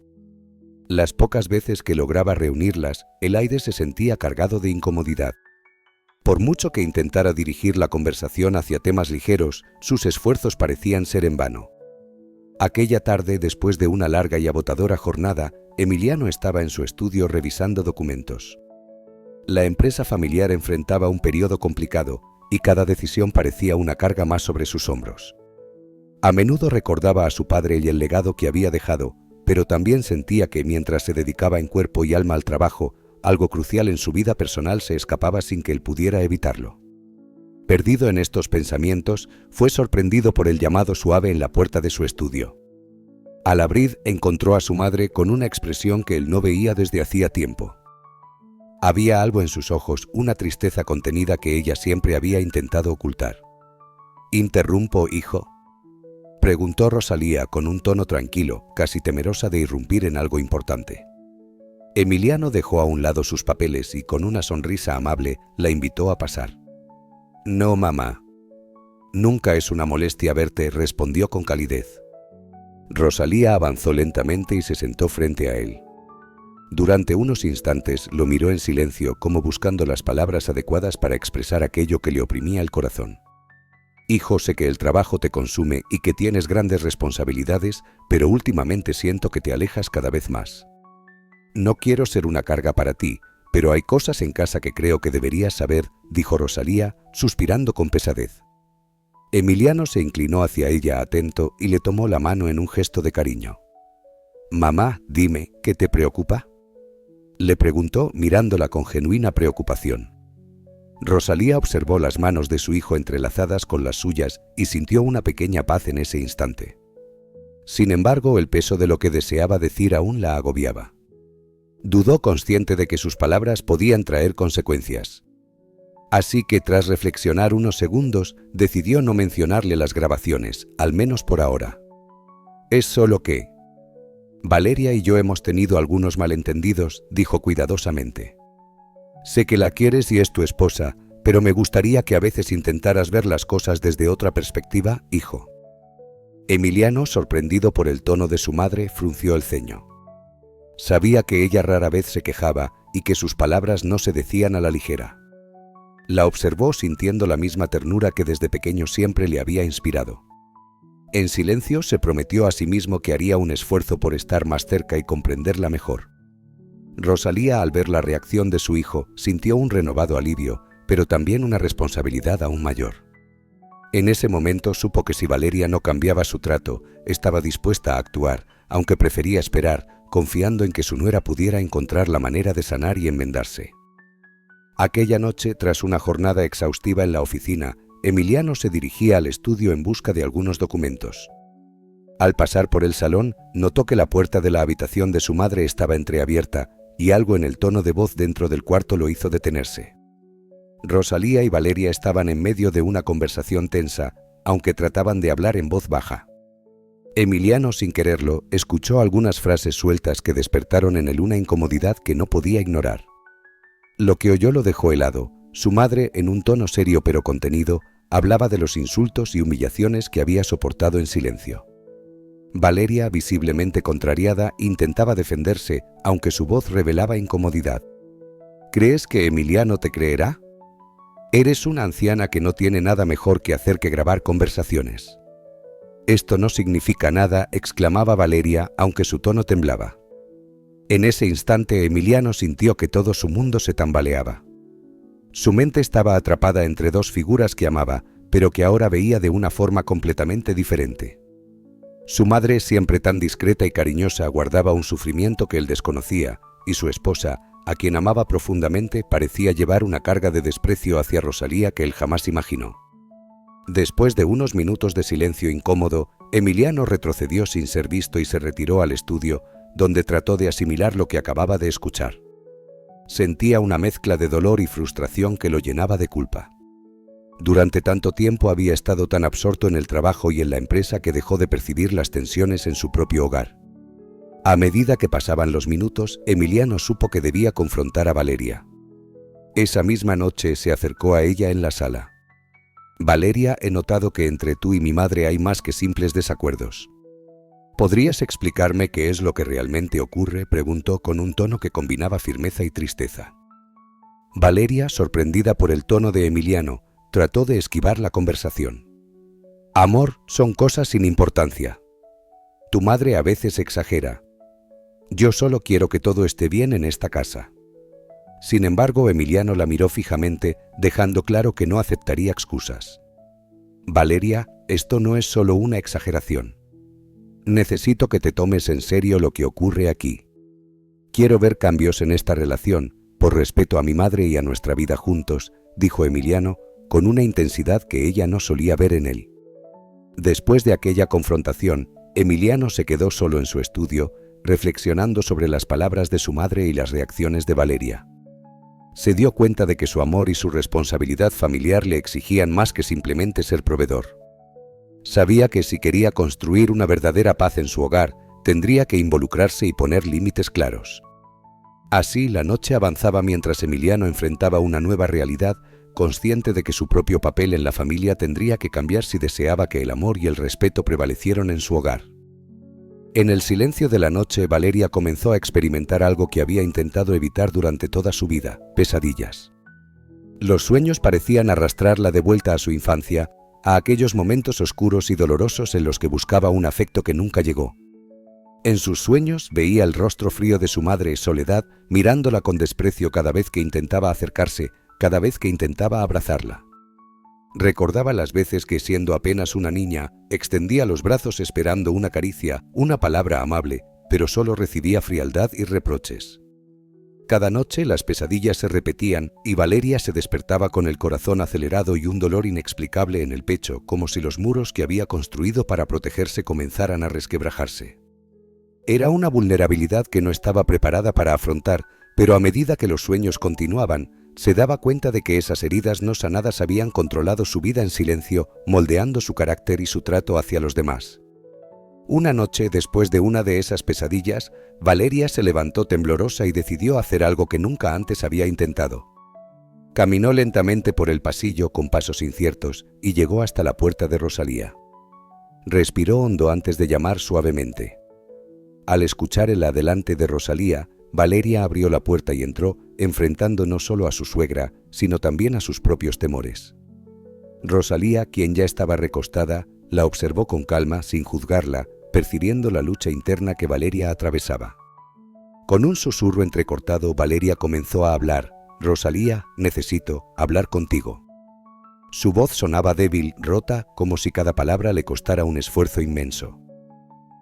Las pocas veces que lograba reunirlas, el aire se sentía cargado de incomodidad. Por mucho que intentara dirigir la conversación hacia temas ligeros, sus esfuerzos parecían ser en vano. Aquella tarde, después de una larga y agotadora jornada, Emiliano estaba en su estudio revisando documentos. La empresa familiar enfrentaba un periodo complicado y cada decisión parecía una carga más sobre sus hombros. A menudo recordaba a su padre y el legado que había dejado, pero también sentía que mientras se dedicaba en cuerpo y alma al trabajo, algo crucial en su vida personal se escapaba sin que él pudiera evitarlo. Perdido en estos pensamientos, fue sorprendido por el llamado suave en la puerta de su estudio. Al abrir, encontró a su madre con una expresión que él no veía desde hacía tiempo. Había algo en sus ojos, una tristeza contenida que ella siempre había intentado ocultar. —¿Interrumpo, hijo? —preguntó Rosalía con un tono tranquilo, casi temerosa de irrumpir en algo importante. Emiliano dejó a un lado sus papeles y con una sonrisa amable la invitó a pasar. —No, mamá. —Nunca es una molestia verte —respondió con calidez. Rosalía avanzó lentamente y se sentó frente a él. Durante unos instantes lo miró en silencio, como buscando las palabras adecuadas para expresar aquello que le oprimía el corazón. —Hijo, sé que el trabajo te consume y que tienes grandes responsabilidades, pero últimamente siento que te alejas cada vez más. No quiero ser una carga para ti, pero hay cosas en casa que creo que deberías saber —dijo Rosalía, suspirando con pesadez. Emiliano se inclinó hacia ella atento y le tomó la mano en un gesto de cariño. —Mamá, dime, ¿qué te preocupa? —le preguntó mirándola con genuina preocupación. Rosalía observó las manos de su hijo entrelazadas con las suyas y sintió una pequeña paz en ese instante. Sin embargo, el peso de lo que deseaba decir aún la agobiaba. Dudó, consciente de que sus palabras podían traer consecuencias. Así que, tras reflexionar unos segundos, decidió no mencionarle las grabaciones, al menos por ahora. —Es solo que Valeria y yo hemos tenido algunos malentendidos —dijo cuidadosamente. Sé que la quieres y es tu esposa, pero me gustaría que a veces intentaras ver las cosas desde otra perspectiva, hijo. Emiliano, sorprendido por el tono de su madre, frunció el ceño. Sabía que ella rara vez se quejaba y que sus palabras no se decían a la ligera. La observó sintiendo la misma ternura que desde pequeño siempre le había inspirado. En silencio se prometió a sí mismo que haría un esfuerzo por estar más cerca y comprenderla mejor. Rosalía, al ver la reacción de su hijo, sintió un renovado alivio, pero también una responsabilidad aún mayor. En ese momento supo que si Valeria no cambiaba su trato, estaba dispuesta a actuar, aunque prefería esperar, confiando en que su nuera pudiera encontrar la manera de sanar y enmendarse. Aquella noche, tras una jornada exhaustiva en la oficina, Emiliano se dirigía al estudio en busca de algunos documentos. Al pasar por el salón, notó que la puerta de la habitación de su madre estaba entreabierta y algo en el tono de voz dentro del cuarto lo hizo detenerse. Rosalía y Valeria estaban en medio de una conversación tensa, aunque trataban de hablar en voz baja. Emiliano, sin quererlo, escuchó algunas frases sueltas que despertaron en él una incomodidad que no podía ignorar. Lo que oyó lo dejó helado. Su madre, en un tono serio pero contenido, hablaba de los insultos y humillaciones que había soportado en silencio. Valeria, visiblemente contrariada, intentaba defenderse, aunque su voz revelaba incomodidad. ¿Crees que Emiliano te creerá? Eres una anciana que no tiene nada mejor que hacer que grabar conversaciones. Esto no significa nada, exclamaba Valeria, aunque su tono temblaba. En ese instante Emiliano sintió que todo su mundo se tambaleaba. Su mente estaba atrapada entre dos figuras que amaba, pero que ahora veía de una forma completamente diferente. Su madre, siempre tan discreta y cariñosa, guardaba un sufrimiento que él desconocía, y su esposa, a quien amaba profundamente, parecía llevar una carga de desprecio hacia Rosalía que él jamás imaginó. Después de unos minutos de silencio incómodo, Emiliano retrocedió sin ser visto y se retiró al estudio, donde trató de asimilar lo que acababa de escuchar. Sentía una mezcla de dolor y frustración que lo llenaba de culpa. Durante tanto tiempo había estado tan absorto en el trabajo y en la empresa que dejó de percibir las tensiones en su propio hogar. A medida que pasaban los minutos, Emiliano supo que debía confrontar a Valeria. Esa misma noche se acercó a ella en la sala. Valeria, he notado que entre tú y mi madre hay más que simples desacuerdos. ¿Podrías explicarme qué es lo que realmente ocurre?, preguntó con un tono que combinaba firmeza y tristeza. Valeria, sorprendida por el tono de Emiliano, trató de esquivar la conversación. Amor, son cosas sin importancia. Tu madre a veces exagera. Yo solo quiero que todo esté bien en esta casa. Sin embargo, Emiliano la miró fijamente, dejando claro que no aceptaría excusas. Valeria, esto no es solo una exageración. Necesito que te tomes en serio lo que ocurre aquí. Quiero ver cambios en esta relación, por respeto a mi madre y a nuestra vida juntos, dijo Emiliano, con una intensidad que ella no solía ver en él. Después de aquella confrontación, Emiliano se quedó solo en su estudio, reflexionando sobre las palabras de su madre y las reacciones de Valeria. Se dio cuenta de que su amor y su responsabilidad familiar le exigían más que simplemente ser proveedor. Sabía que si quería construir una verdadera paz en su hogar, tendría que involucrarse y poner límites claros. Así, la noche avanzaba mientras Emiliano enfrentaba una nueva realidad, consciente de que su propio papel en la familia tendría que cambiar si deseaba que el amor y el respeto prevalecieran en su hogar. En el silencio de la noche, Valeria comenzó a experimentar algo que había intentado evitar durante toda su vida: pesadillas. Los sueños parecían arrastrarla de vuelta a su infancia, a aquellos momentos oscuros y dolorosos en los que buscaba un afecto que nunca llegó. En sus sueños veía el rostro frío de su madre, Soledad, mirándola con desprecio cada vez que intentaba acercarse, cada vez que intentaba abrazarla. Recordaba las veces que, siendo apenas una niña, extendía los brazos esperando una caricia, una palabra amable, pero solo recibía frialdad y reproches. Cada noche las pesadillas se repetían y Valeria se despertaba con el corazón acelerado y un dolor inexplicable en el pecho, como si los muros que había construido para protegerse comenzaran a resquebrajarse. Era una vulnerabilidad que no estaba preparada para afrontar, pero a medida que los sueños continuaban, se daba cuenta de que esas heridas no sanadas habían controlado su vida en silencio, moldeando su carácter y su trato hacia los demás. Una noche, después de una de esas pesadillas, Valeria se levantó temblorosa y decidió hacer algo que nunca antes había intentado. Caminó lentamente por el pasillo con pasos inciertos y llegó hasta la puerta de Rosalía. Respiró hondo antes de llamar suavemente. Al escuchar el adelante de Rosalía, Valeria abrió la puerta y entró, enfrentando no solo a su suegra, sino también a sus propios temores. Rosalía, quien ya estaba recostada, la observó con calma, sin juzgarla, percibiendo la lucha interna que Valeria atravesaba. Con un susurro entrecortado, Valeria comenzó a hablar: «Rosalía, necesito hablar contigo». Su voz sonaba débil, rota, como si cada palabra le costara un esfuerzo inmenso.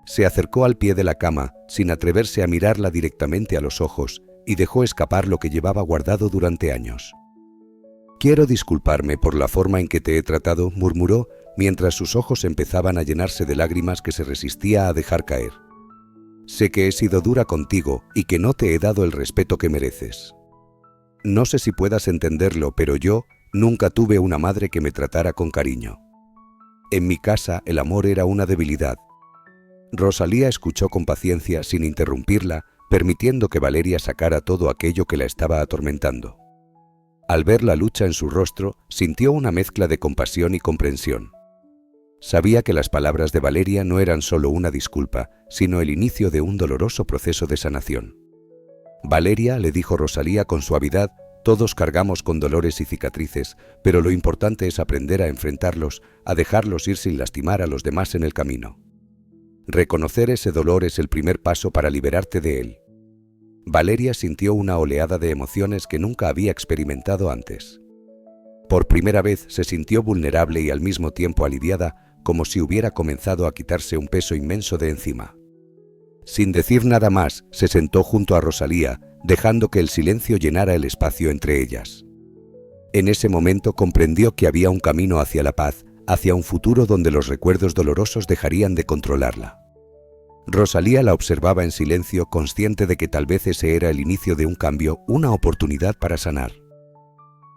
Se acercó al pie de la cama, sin atreverse a mirarla directamente a los ojos, y dejó escapar lo que llevaba guardado durante años. «Quiero disculparme por la forma en que te he tratado», murmuró, mientras sus ojos empezaban a llenarse de lágrimas que se resistía a dejar caer. «Sé que he sido dura contigo y que no te he dado el respeto que mereces. No sé si puedas entenderlo, pero yo nunca tuve una madre que me tratara con cariño. En mi casa el amor era una debilidad». Rosalía escuchó con paciencia, sin interrumpirla, permitiendo que Valeria sacara todo aquello que la estaba atormentando. Al ver la lucha en su rostro, sintió una mezcla de compasión y comprensión. Sabía que las palabras de Valeria no eran solo una disculpa, sino el inicio de un doloroso proceso de sanación. «Valeria», le dijo Rosalía con suavidad, «todos cargamos con dolores y cicatrices, pero lo importante es aprender a enfrentarlos, a dejarlos ir sin lastimar a los demás en el camino. Reconocer ese dolor es el primer paso para liberarte de él». Valeria sintió una oleada de emociones que nunca había experimentado antes. Por primera vez se sintió vulnerable y al mismo tiempo aliviada, como si hubiera comenzado a quitarse un peso inmenso de encima. Sin decir nada más, se sentó junto a Rosalía, dejando que el silencio llenara el espacio entre ellas. En ese momento comprendió que había un camino hacia la paz, hacia un futuro donde los recuerdos dolorosos dejarían de controlarla. Rosalía la observaba en silencio, consciente de que tal vez ese era el inicio de un cambio, una oportunidad para sanar.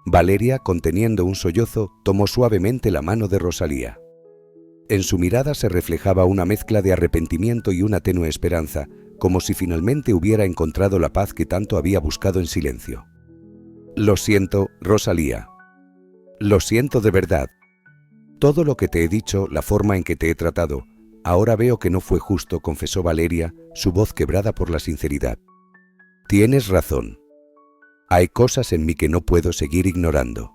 Valeria, conteniendo un sollozo, tomó suavemente la mano de Rosalía. En su mirada se reflejaba una mezcla de arrepentimiento y una tenue esperanza, como si finalmente hubiera encontrado la paz que tanto había buscado en silencio. «Lo siento, Rosalía. Lo siento de verdad. Todo lo que te he dicho, la forma en que te he tratado, ahora veo que no fue justo», confesó Valeria, su voz quebrada por la sinceridad. «Tienes razón. Hay cosas en mí que no puedo seguir ignorando».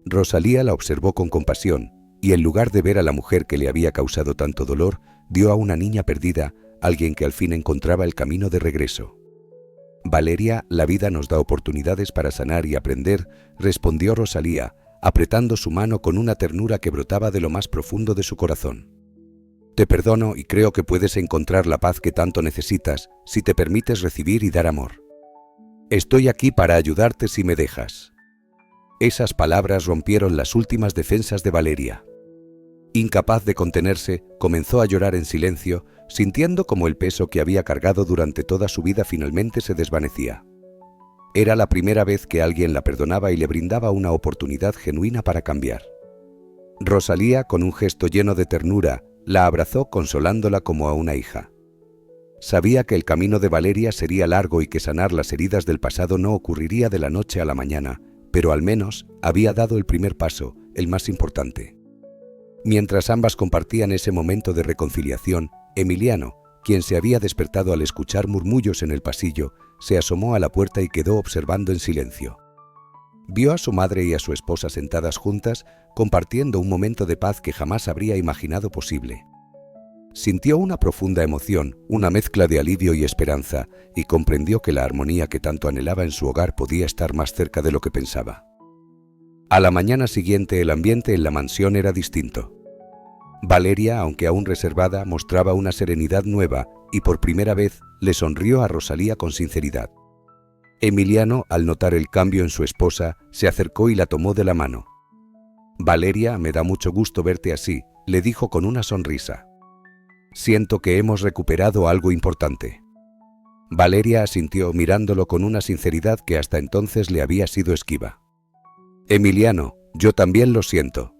Rosalía la observó con compasión, y en lugar de ver a la mujer que le había causado tanto dolor, vio a una niña perdida, alguien que al fin encontraba el camino de regreso. «Valeria, la vida nos da oportunidades para sanar y aprender», respondió Rosalía, apretando su mano con una ternura que brotaba de lo más profundo de su corazón. «Te perdono y creo que puedes encontrar la paz que tanto necesitas si te permites recibir y dar amor». Estoy aquí para ayudarte si me dejas. Esas palabras rompieron las últimas defensas de Valeria. Incapaz de contenerse, comenzó a llorar en silencio, sintiendo como el peso que había cargado durante toda su vida finalmente se desvanecía. Era la primera vez que alguien la perdonaba y le brindaba una oportunidad genuina para cambiar. Rosalía, con un gesto lleno de ternura, la abrazó consolándola como a una hija. Sabía que el camino de Valeria sería largo y que sanar las heridas del pasado no ocurriría de la noche a la mañana, pero al menos había dado el primer paso, el más importante. Mientras ambas compartían ese momento de reconciliación, Emiliano, quien se había despertado al escuchar murmullos en el pasillo, se asomó a la puerta y quedó observando en silencio. Vio a su madre y a su esposa sentadas juntas, compartiendo un momento de paz que jamás habría imaginado posible. Sintió una profunda emoción, una mezcla de alivio y esperanza, y comprendió que la armonía que tanto anhelaba en su hogar podía estar más cerca de lo que pensaba. A la mañana siguiente el ambiente en la mansión era distinto. Valeria, aunque aún reservada, mostraba una serenidad nueva y por primera vez le sonrió a Rosalía con sinceridad. Emiliano, al notar el cambio en su esposa, se acercó y la tomó de la mano. «Valeria, me da mucho gusto verte así», le dijo con una sonrisa. «Siento que hemos recuperado algo importante». Valeria asintió mirándolo con una sinceridad que hasta entonces le había sido esquiva. «Emiliano, yo también lo siento.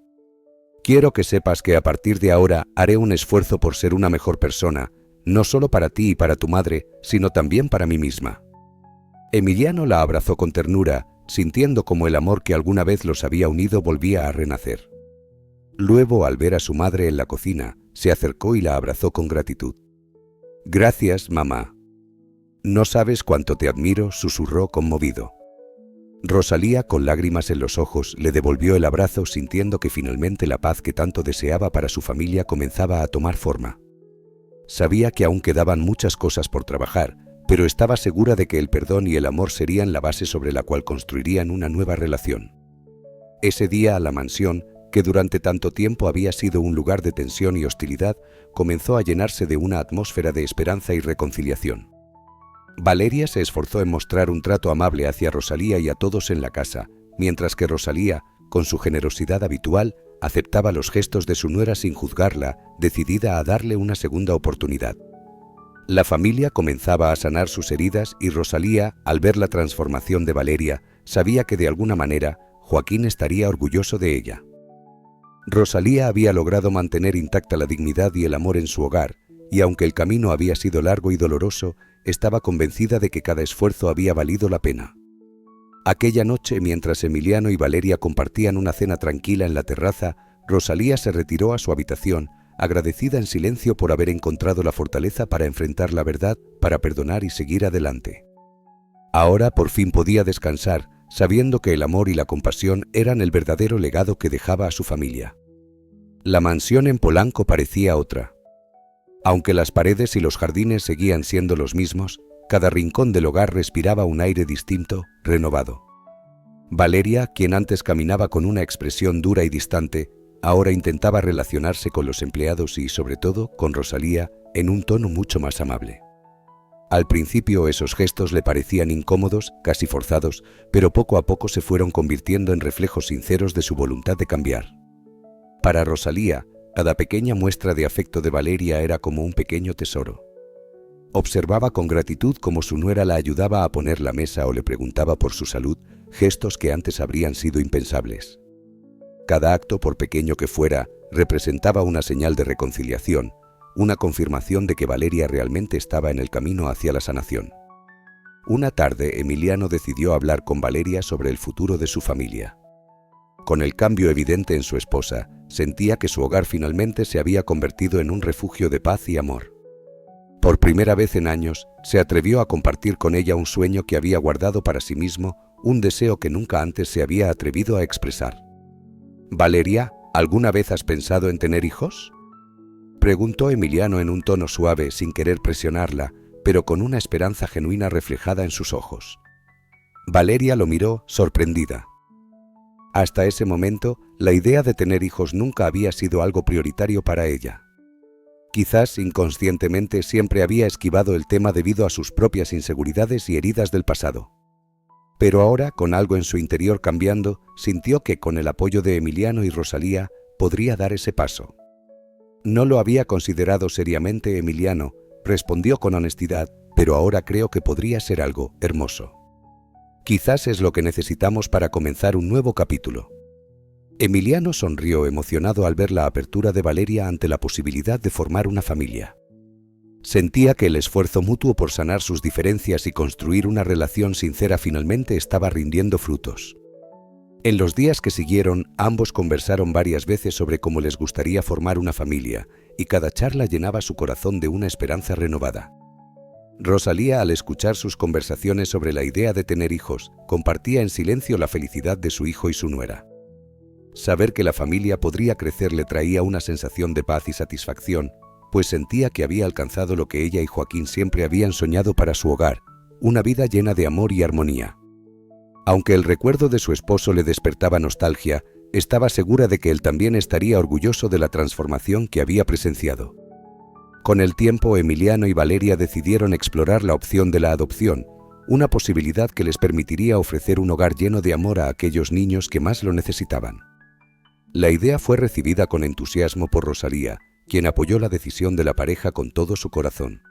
Quiero que sepas que a partir de ahora haré un esfuerzo por ser una mejor persona, no solo para ti y para tu madre, sino también para mí misma». Emiliano la abrazó con ternura, sintiendo como el amor que alguna vez los había unido volvía a renacer. Luego, al ver a su madre en la cocina, se acercó y la abrazó con gratitud. «Gracias, mamá. No sabes cuánto te admiro», susurró conmovido. Rosalía, con lágrimas en los ojos, le devolvió el abrazo sintiendo que finalmente la paz que tanto deseaba para su familia comenzaba a tomar forma. Sabía que aún quedaban muchas cosas por trabajar, pero estaba segura de que el perdón y el amor serían la base sobre la cual construirían una nueva relación. Ese día, la mansión, que durante tanto tiempo había sido un lugar de tensión y hostilidad, comenzó a llenarse de una atmósfera de esperanza y reconciliación. Valeria se esforzó en mostrar un trato amable hacia Rosalía y a todos en la casa, mientras que Rosalía, con su generosidad habitual, aceptaba los gestos de su nuera sin juzgarla, decidida a darle una segunda oportunidad. La familia comenzaba a sanar sus heridas y Rosalía, al ver la transformación de Valeria, sabía que de alguna manera Joaquín estaría orgulloso de ella. Rosalía había logrado mantener intacta la dignidad y el amor en su hogar, y aunque el camino había sido largo y doloroso, estaba convencida de que cada esfuerzo había valido la pena. Aquella noche, mientras Emiliano y Valeria compartían una cena tranquila en la terraza, Rosalía se retiró a su habitación, agradecida en silencio por haber encontrado la fortaleza para enfrentar la verdad, para perdonar y seguir adelante. Ahora por fin podía descansar, sabiendo que el amor y la compasión eran el verdadero legado que dejaba a su familia. La mansión en Polanco parecía otra. Aunque las paredes y los jardines seguían siendo los mismos, cada rincón del hogar respiraba un aire distinto, renovado. Valeria, quien antes caminaba con una expresión dura y distante, ahora intentaba relacionarse con los empleados y, sobre todo, con Rosalía, en un tono mucho más amable. Al principio esos gestos le parecían incómodos, casi forzados, pero poco a poco se fueron convirtiendo en reflejos sinceros de su voluntad de cambiar. Para Rosalía, cada pequeña muestra de afecto de Valeria era como un pequeño tesoro. Observaba con gratitud cómo su nuera la ayudaba a poner la mesa o le preguntaba por su salud, gestos que antes habrían sido impensables. Cada acto, por pequeño que fuera, representaba una señal de reconciliación, una confirmación de que Valeria realmente estaba en el camino hacia la sanación. Una tarde, Emiliano decidió hablar con Valeria sobre el futuro de su familia. Con el cambio evidente en su esposa, sentía que su hogar finalmente se había convertido en un refugio de paz y amor. Por primera vez en años, se atrevió a compartir con ella un sueño que había guardado para sí mismo, un deseo que nunca antes se había atrevido a expresar. «Valeria, ¿alguna vez has pensado en tener hijos?», preguntó Emiliano en un tono suave, sin querer presionarla, pero con una esperanza genuina reflejada en sus ojos. Valeria lo miró, sorprendida. Hasta ese momento, la idea de tener hijos nunca había sido algo prioritario para ella. Quizás inconscientemente siempre había esquivado el tema debido a sus propias inseguridades y heridas del pasado. Pero ahora, con algo en su interior cambiando, sintió que con el apoyo de Emiliano y Rosalía podría dar ese paso. No lo había considerado seriamente Emiliano, respondió con honestidad, pero ahora creo que podría ser algo hermoso. Quizás es lo que necesitamos para comenzar un nuevo capítulo. Emiliano sonrió emocionado al ver la apertura de Valeria ante la posibilidad de formar una familia. Sentía que el esfuerzo mutuo por sanar sus diferencias y construir una relación sincera finalmente estaba rindiendo frutos. En los días que siguieron, ambos conversaron varias veces sobre cómo les gustaría formar una familia, y cada charla llenaba su corazón de una esperanza renovada. Rosalía, al escuchar sus conversaciones sobre la idea de tener hijos, compartía en silencio la felicidad de su hijo y su nuera. Saber que la familia podría crecer le traía una sensación de paz y satisfacción, pues sentía que había alcanzado lo que ella y Joaquín siempre habían soñado para su hogar, una vida llena de amor y armonía. Aunque el recuerdo de su esposo le despertaba nostalgia, estaba segura de que él también estaría orgulloso de la transformación que había presenciado. Con el tiempo, Emiliano y Valeria decidieron explorar la opción de la adopción, una posibilidad que les permitiría ofrecer un hogar lleno de amor a aquellos niños que más lo necesitaban. La idea fue recibida con entusiasmo por Rosalía, quien apoyó la decisión de la pareja con todo su corazón.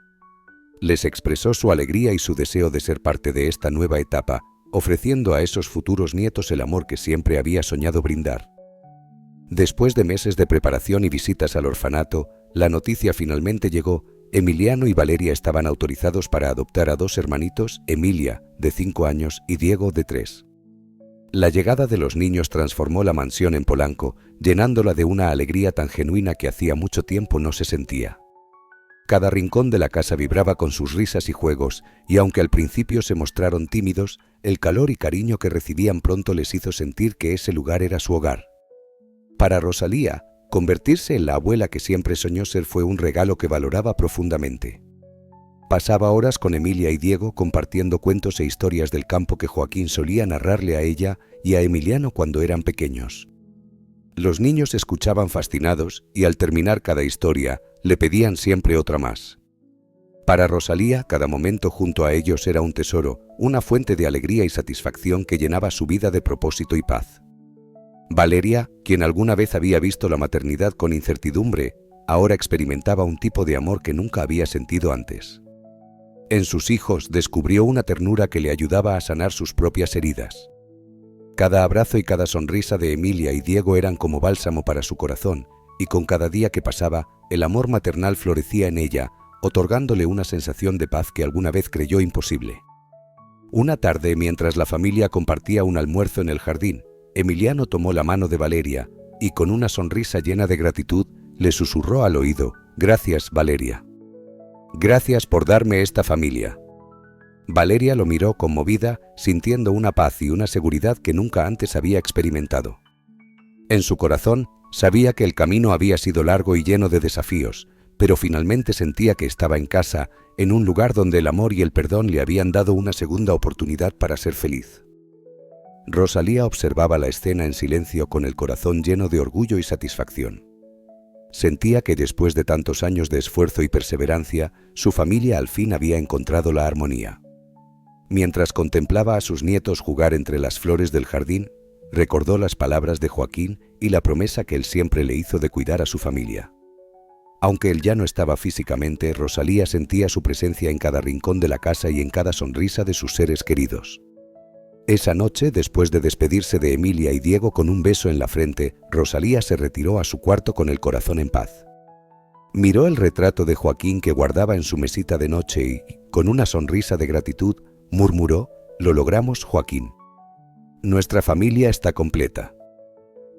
Les expresó su alegría y su deseo de ser parte de esta nueva etapa, ofreciendo a esos futuros nietos el amor que siempre había soñado brindar. Después de meses de preparación y visitas al orfanato, la noticia finalmente llegó. Emiliano y Valeria estaban autorizados para adoptar a 2 hermanitos, Emilia, de 5 años, y Diego, de 3. La llegada de los niños transformó la mansión en Polanco, llenándola de una alegría tan genuina que hacía mucho tiempo no se sentía. Cada rincón de la casa vibraba con sus risas y juegos, y aunque al principio se mostraron tímidos, el calor y cariño que recibían pronto les hizo sentir que ese lugar era su hogar. Para Rosalía, convertirse en la abuela que siempre soñó ser fue un regalo que valoraba profundamente. Pasaba horas con Emilia y Diego compartiendo cuentos e historias del campo que Joaquín solía narrarle a ella y a Emiliano cuando eran pequeños. Los niños escuchaban fascinados y al terminar cada historia le pedían siempre otra más. Para Rosalía, cada momento junto a ellos era un tesoro, una fuente de alegría y satisfacción que llenaba su vida de propósito y paz. Valeria, quien alguna vez había visto la maternidad con incertidumbre, ahora experimentaba un tipo de amor que nunca había sentido antes. En sus hijos descubrió una ternura que le ayudaba a sanar sus propias heridas. Cada abrazo y cada sonrisa de Emilia y Diego eran como bálsamo para su corazón, y con cada día que pasaba, el amor maternal florecía en ella, otorgándole una sensación de paz que alguna vez creyó imposible. Una tarde, mientras la familia compartía un almuerzo en el jardín, Emiliano tomó la mano de Valeria y con una sonrisa llena de gratitud le susurró al oído: «Gracias, Valeria. Gracias por darme esta familia». Valeria lo miró conmovida, sintiendo una paz y una seguridad que nunca antes había experimentado. En su corazón, sabía que el camino había sido largo y lleno de desafíos, pero finalmente sentía que estaba en casa, en un lugar donde el amor y el perdón le habían dado una segunda oportunidad para ser feliz. Rosalía observaba la escena en silencio con el corazón lleno de orgullo y satisfacción. Sentía que después de tantos años de esfuerzo y perseverancia, su familia al fin había encontrado la armonía. Mientras contemplaba a sus nietos jugar entre las flores del jardín, recordó las palabras de Joaquín y la promesa que él siempre le hizo de cuidar a su familia. Aunque él ya no estaba físicamente, Rosalía sentía su presencia en cada rincón de la casa y en cada sonrisa de sus seres queridos. Esa noche, después de despedirse de Emilia y Diego con un beso en la frente, Rosalía se retiró a su cuarto con el corazón en paz. Miró el retrato de Joaquín que guardaba en su mesita de noche y, con una sonrisa de gratitud, murmuró: «Lo logramos, Joaquín. Nuestra familia está completa».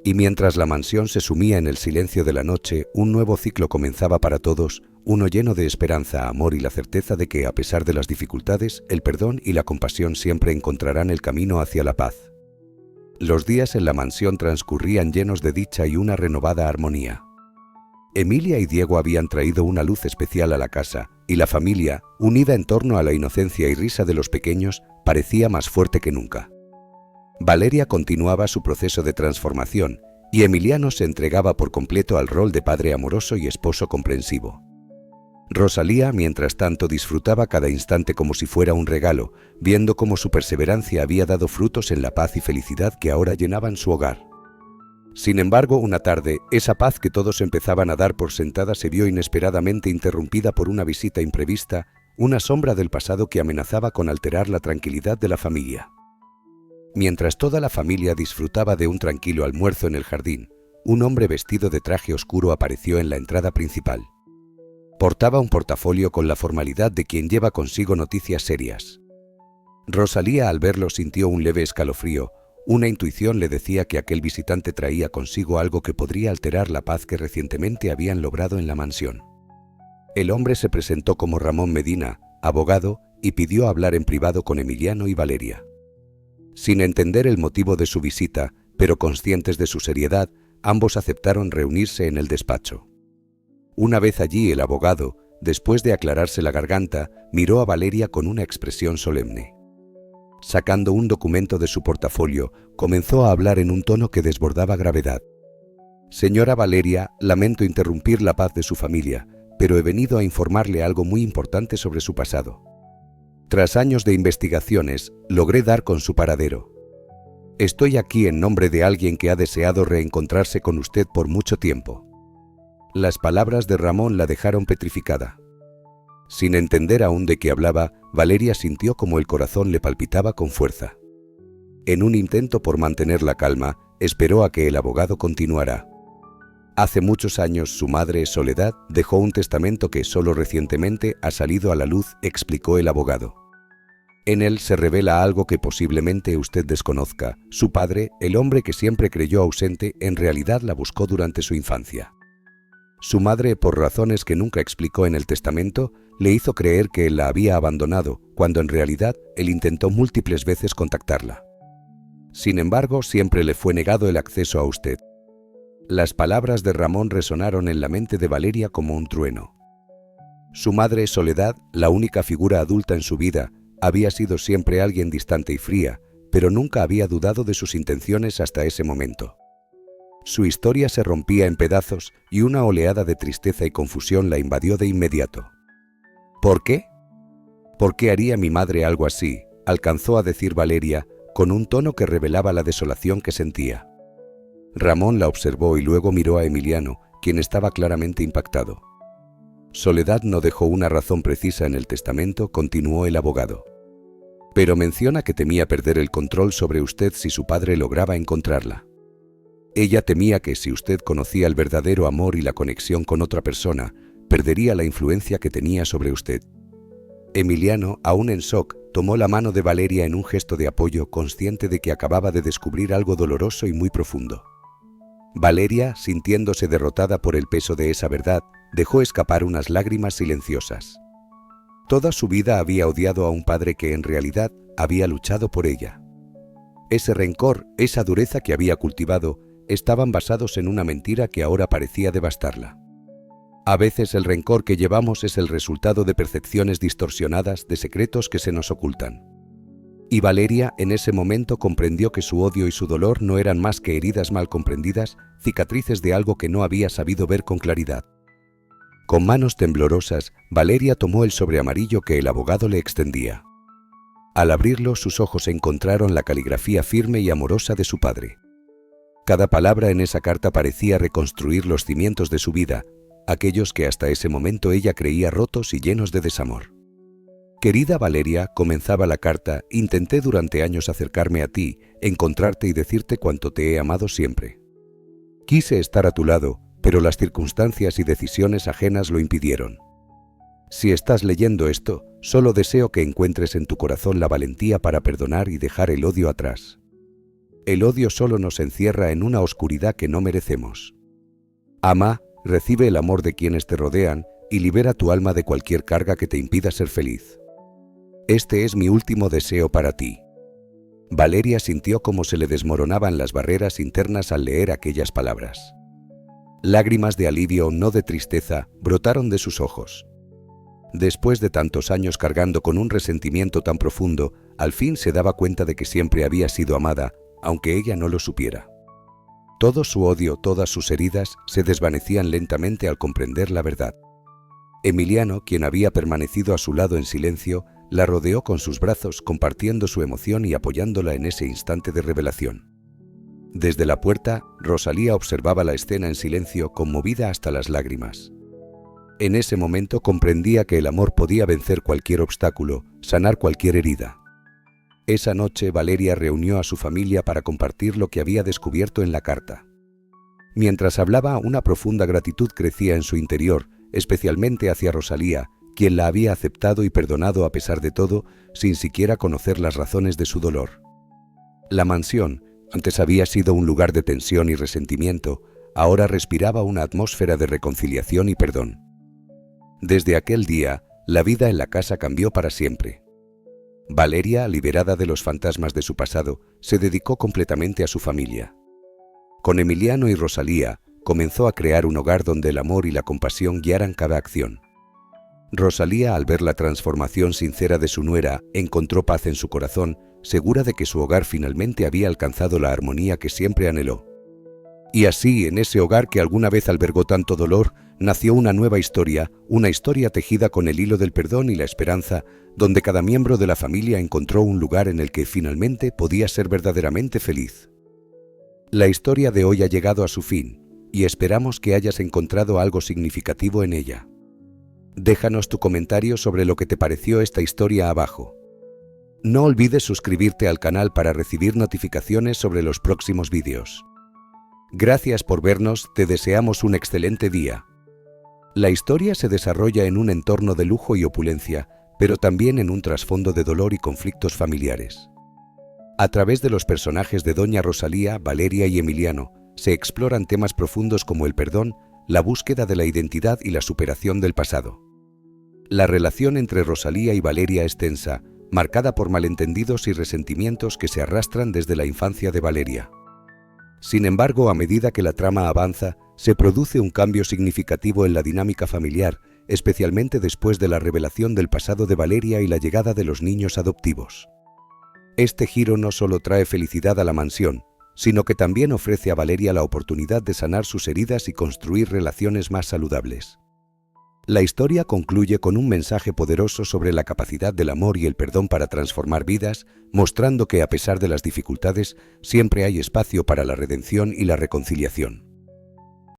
Y mientras la mansión se sumía en el silencio de la noche, un nuevo ciclo comenzaba para todos, uno lleno de esperanza, amor y la certeza de que, a pesar de las dificultades, el perdón y la compasión siempre encontrarán el camino hacia la paz. Los días en la mansión transcurrían llenos de dicha y una renovada armonía. Emilia y Diego habían traído una luz especial a la casa, y la familia, unida en torno a la inocencia y risa de los pequeños, parecía más fuerte que nunca. Valeria continuaba su proceso de transformación, y Emiliano se entregaba por completo al rol de padre amoroso y esposo comprensivo. Rosalía, mientras tanto, disfrutaba cada instante como si fuera un regalo, viendo cómo su perseverancia había dado frutos en la paz y felicidad que ahora llenaban su hogar. Sin embargo, una tarde, esa paz que todos empezaban a dar por sentada se vio inesperadamente interrumpida por una visita imprevista, una sombra del pasado que amenazaba con alterar la tranquilidad de la familia. Mientras toda la familia disfrutaba de un tranquilo almuerzo en el jardín, un hombre vestido de traje oscuro apareció en la entrada principal. Portaba un portafolio con la formalidad de quien lleva consigo noticias serias. Rosalía, al verlo, sintió un leve escalofrío. Una intuición le decía que aquel visitante traía consigo algo que podría alterar la paz que recientemente habían logrado en la mansión. El hombre se presentó como Ramón Medina, abogado, y pidió hablar en privado con Emiliano y Valeria. Sin entender el motivo de su visita, pero conscientes de su seriedad, ambos aceptaron reunirse en el despacho. Una vez allí, el abogado, después de aclararse la garganta, miró a Valeria con una expresión solemne. Sacando un documento de su portafolio, comenzó a hablar en un tono que desbordaba gravedad. «Señora Valeria, lamento interrumpir la paz de su familia, pero he venido a informarle algo muy importante sobre su pasado. Tras años de investigaciones, logré dar con su paradero. Estoy aquí en nombre de alguien que ha deseado reencontrarse con usted por mucho tiempo». Las palabras de Ramón la dejaron petrificada. Sin entender aún de qué hablaba, Valeria sintió como el corazón le palpitaba con fuerza. En un intento por mantener la calma, esperó a que el abogado continuara. Hace muchos años su madre, Soledad, dejó un testamento que solo recientemente ha salido a la luz, explicó el abogado. En él se revela algo que posiblemente usted desconozca. Su padre, el hombre que siempre creyó ausente, en realidad la buscó durante su infancia. Su madre, por razones que nunca explicó en el testamento, le hizo creer que él la había abandonado, cuando en realidad él intentó múltiples veces contactarla. Sin embargo, siempre le fue negado el acceso a usted. Las palabras de Ramón resonaron en la mente de Valeria como un trueno. Su madre, Soledad, la única figura adulta en su vida, había sido siempre alguien distante y fría, pero nunca había dudado de sus intenciones hasta ese momento. Su historia se rompía en pedazos y una oleada de tristeza y confusión la invadió de inmediato. ¿Por qué? ¿Por qué haría mi madre algo así?, alcanzó a decir Valeria, con un tono que revelaba la desolación que sentía. Ramón la observó y luego miró a Emiliano, quien estaba claramente impactado. Soledad no dejó una razón precisa en el testamento, continuó el abogado. Pero menciona que temía perder el control sobre usted si su padre lograba encontrarla. Ella temía que si usted conocía el verdadero amor y la conexión con otra persona, perdería la influencia que tenía sobre usted. Emiliano, aún en shock, tomó la mano de Valeria en un gesto de apoyo, consciente de que acababa de descubrir algo doloroso y muy profundo. Valeria, sintiéndose derrotada por el peso de esa verdad, dejó escapar unas lágrimas silenciosas. Toda su vida había odiado a un padre que en realidad había luchado por ella. Ese rencor, esa dureza que había cultivado, estaban basados en una mentira que ahora parecía devastarla. A veces el rencor que llevamos es el resultado de percepciones distorsionadas de secretos que se nos ocultan. Y Valeria en ese momento comprendió que su odio y su dolor no eran más que heridas mal comprendidas, cicatrices de algo que no había sabido ver con claridad. Con manos temblorosas, Valeria tomó el sobre amarillo que el abogado le extendía. Al abrirlo, sus ojos encontraron la caligrafía firme y amorosa de su padre. Cada palabra en esa carta parecía reconstruir los cimientos de su vida, aquellos que hasta ese momento ella creía rotos y llenos de desamor. Querida Valeria, comenzaba la carta, intenté durante años acercarme a ti, encontrarte y decirte cuánto te he amado siempre. Quise estar a tu lado, pero las circunstancias y decisiones ajenas lo impidieron. Si estás leyendo esto, solo deseo que encuentres en tu corazón la valentía para perdonar y dejar el odio atrás. El odio solo nos encierra en una oscuridad que no merecemos. Ama, recibe el amor de quienes te rodean y libera tu alma de cualquier carga que te impida ser feliz. Este es mi último deseo para ti. Valeria sintió cómo se le desmoronaban las barreras internas al leer aquellas palabras. Lágrimas de alivio, no de tristeza, brotaron de sus ojos. Después de tantos años cargando con un resentimiento tan profundo, al fin se daba cuenta de que siempre había sido amada, aunque ella no lo supiera. Todo su odio, todas sus heridas, se desvanecían lentamente al comprender la verdad. Emiliano, quien había permanecido a su lado en silencio, la rodeó con sus brazos, compartiendo su emoción y apoyándola en ese instante de revelación. Desde la puerta, Rosalía observaba la escena en silencio, conmovida hasta las lágrimas. En ese momento comprendía que el amor podía vencer cualquier obstáculo, sanar cualquier herida. Esa noche Valeria reunió a su familia para compartir lo que había descubierto en la carta. Mientras hablaba, una profunda gratitud crecía en su interior, especialmente hacia Rosalía, quien la había aceptado y perdonado a pesar de todo, sin siquiera conocer las razones de su dolor. La mansión, antes había sido un lugar de tensión y resentimiento, ahora respiraba una atmósfera de reconciliación y perdón. Desde aquel día, la vida en la casa cambió para siempre. Valeria, liberada de los fantasmas de su pasado, se dedicó completamente a su familia. Con Emiliano y Rosalía, comenzó a crear un hogar donde el amor y la compasión guiaran cada acción. Rosalía, al ver la transformación sincera de su nuera, encontró paz en su corazón, segura de que su hogar finalmente había alcanzado la armonía que siempre anheló. Y así, en ese hogar que alguna vez albergó tanto dolor, nació una nueva historia, una historia tejida con el hilo del perdón y la esperanza, donde cada miembro de la familia encontró un lugar en el que finalmente podía ser verdaderamente feliz. La historia de hoy ha llegado a su fin, y esperamos que hayas encontrado algo significativo en ella. Déjanos tu comentario sobre lo que te pareció esta historia abajo. No olvides suscribirte al canal para recibir notificaciones sobre los próximos vídeos. Gracias por vernos, te deseamos un excelente día. La historia se desarrolla en un entorno de lujo y opulencia, pero también en un trasfondo de dolor y conflictos familiares. A través de los personajes de Doña Rosalía, Valeria y Emiliano, se exploran temas profundos como el perdón, la búsqueda de la identidad y la superación del pasado. La relación entre Rosalía y Valeria es tensa, marcada por malentendidos y resentimientos que se arrastran desde la infancia de Valeria. Sin embargo, a medida que la trama avanza, se produce un cambio significativo en la dinámica familiar, especialmente después de la revelación del pasado de Valeria y la llegada de los niños adoptivos. Este giro no solo trae felicidad a la mansión, sino que también ofrece a Valeria la oportunidad de sanar sus heridas y construir relaciones más saludables. La historia concluye con un mensaje poderoso sobre la capacidad del amor y el perdón para transformar vidas, mostrando que a pesar de las dificultades, siempre hay espacio para la redención y la reconciliación.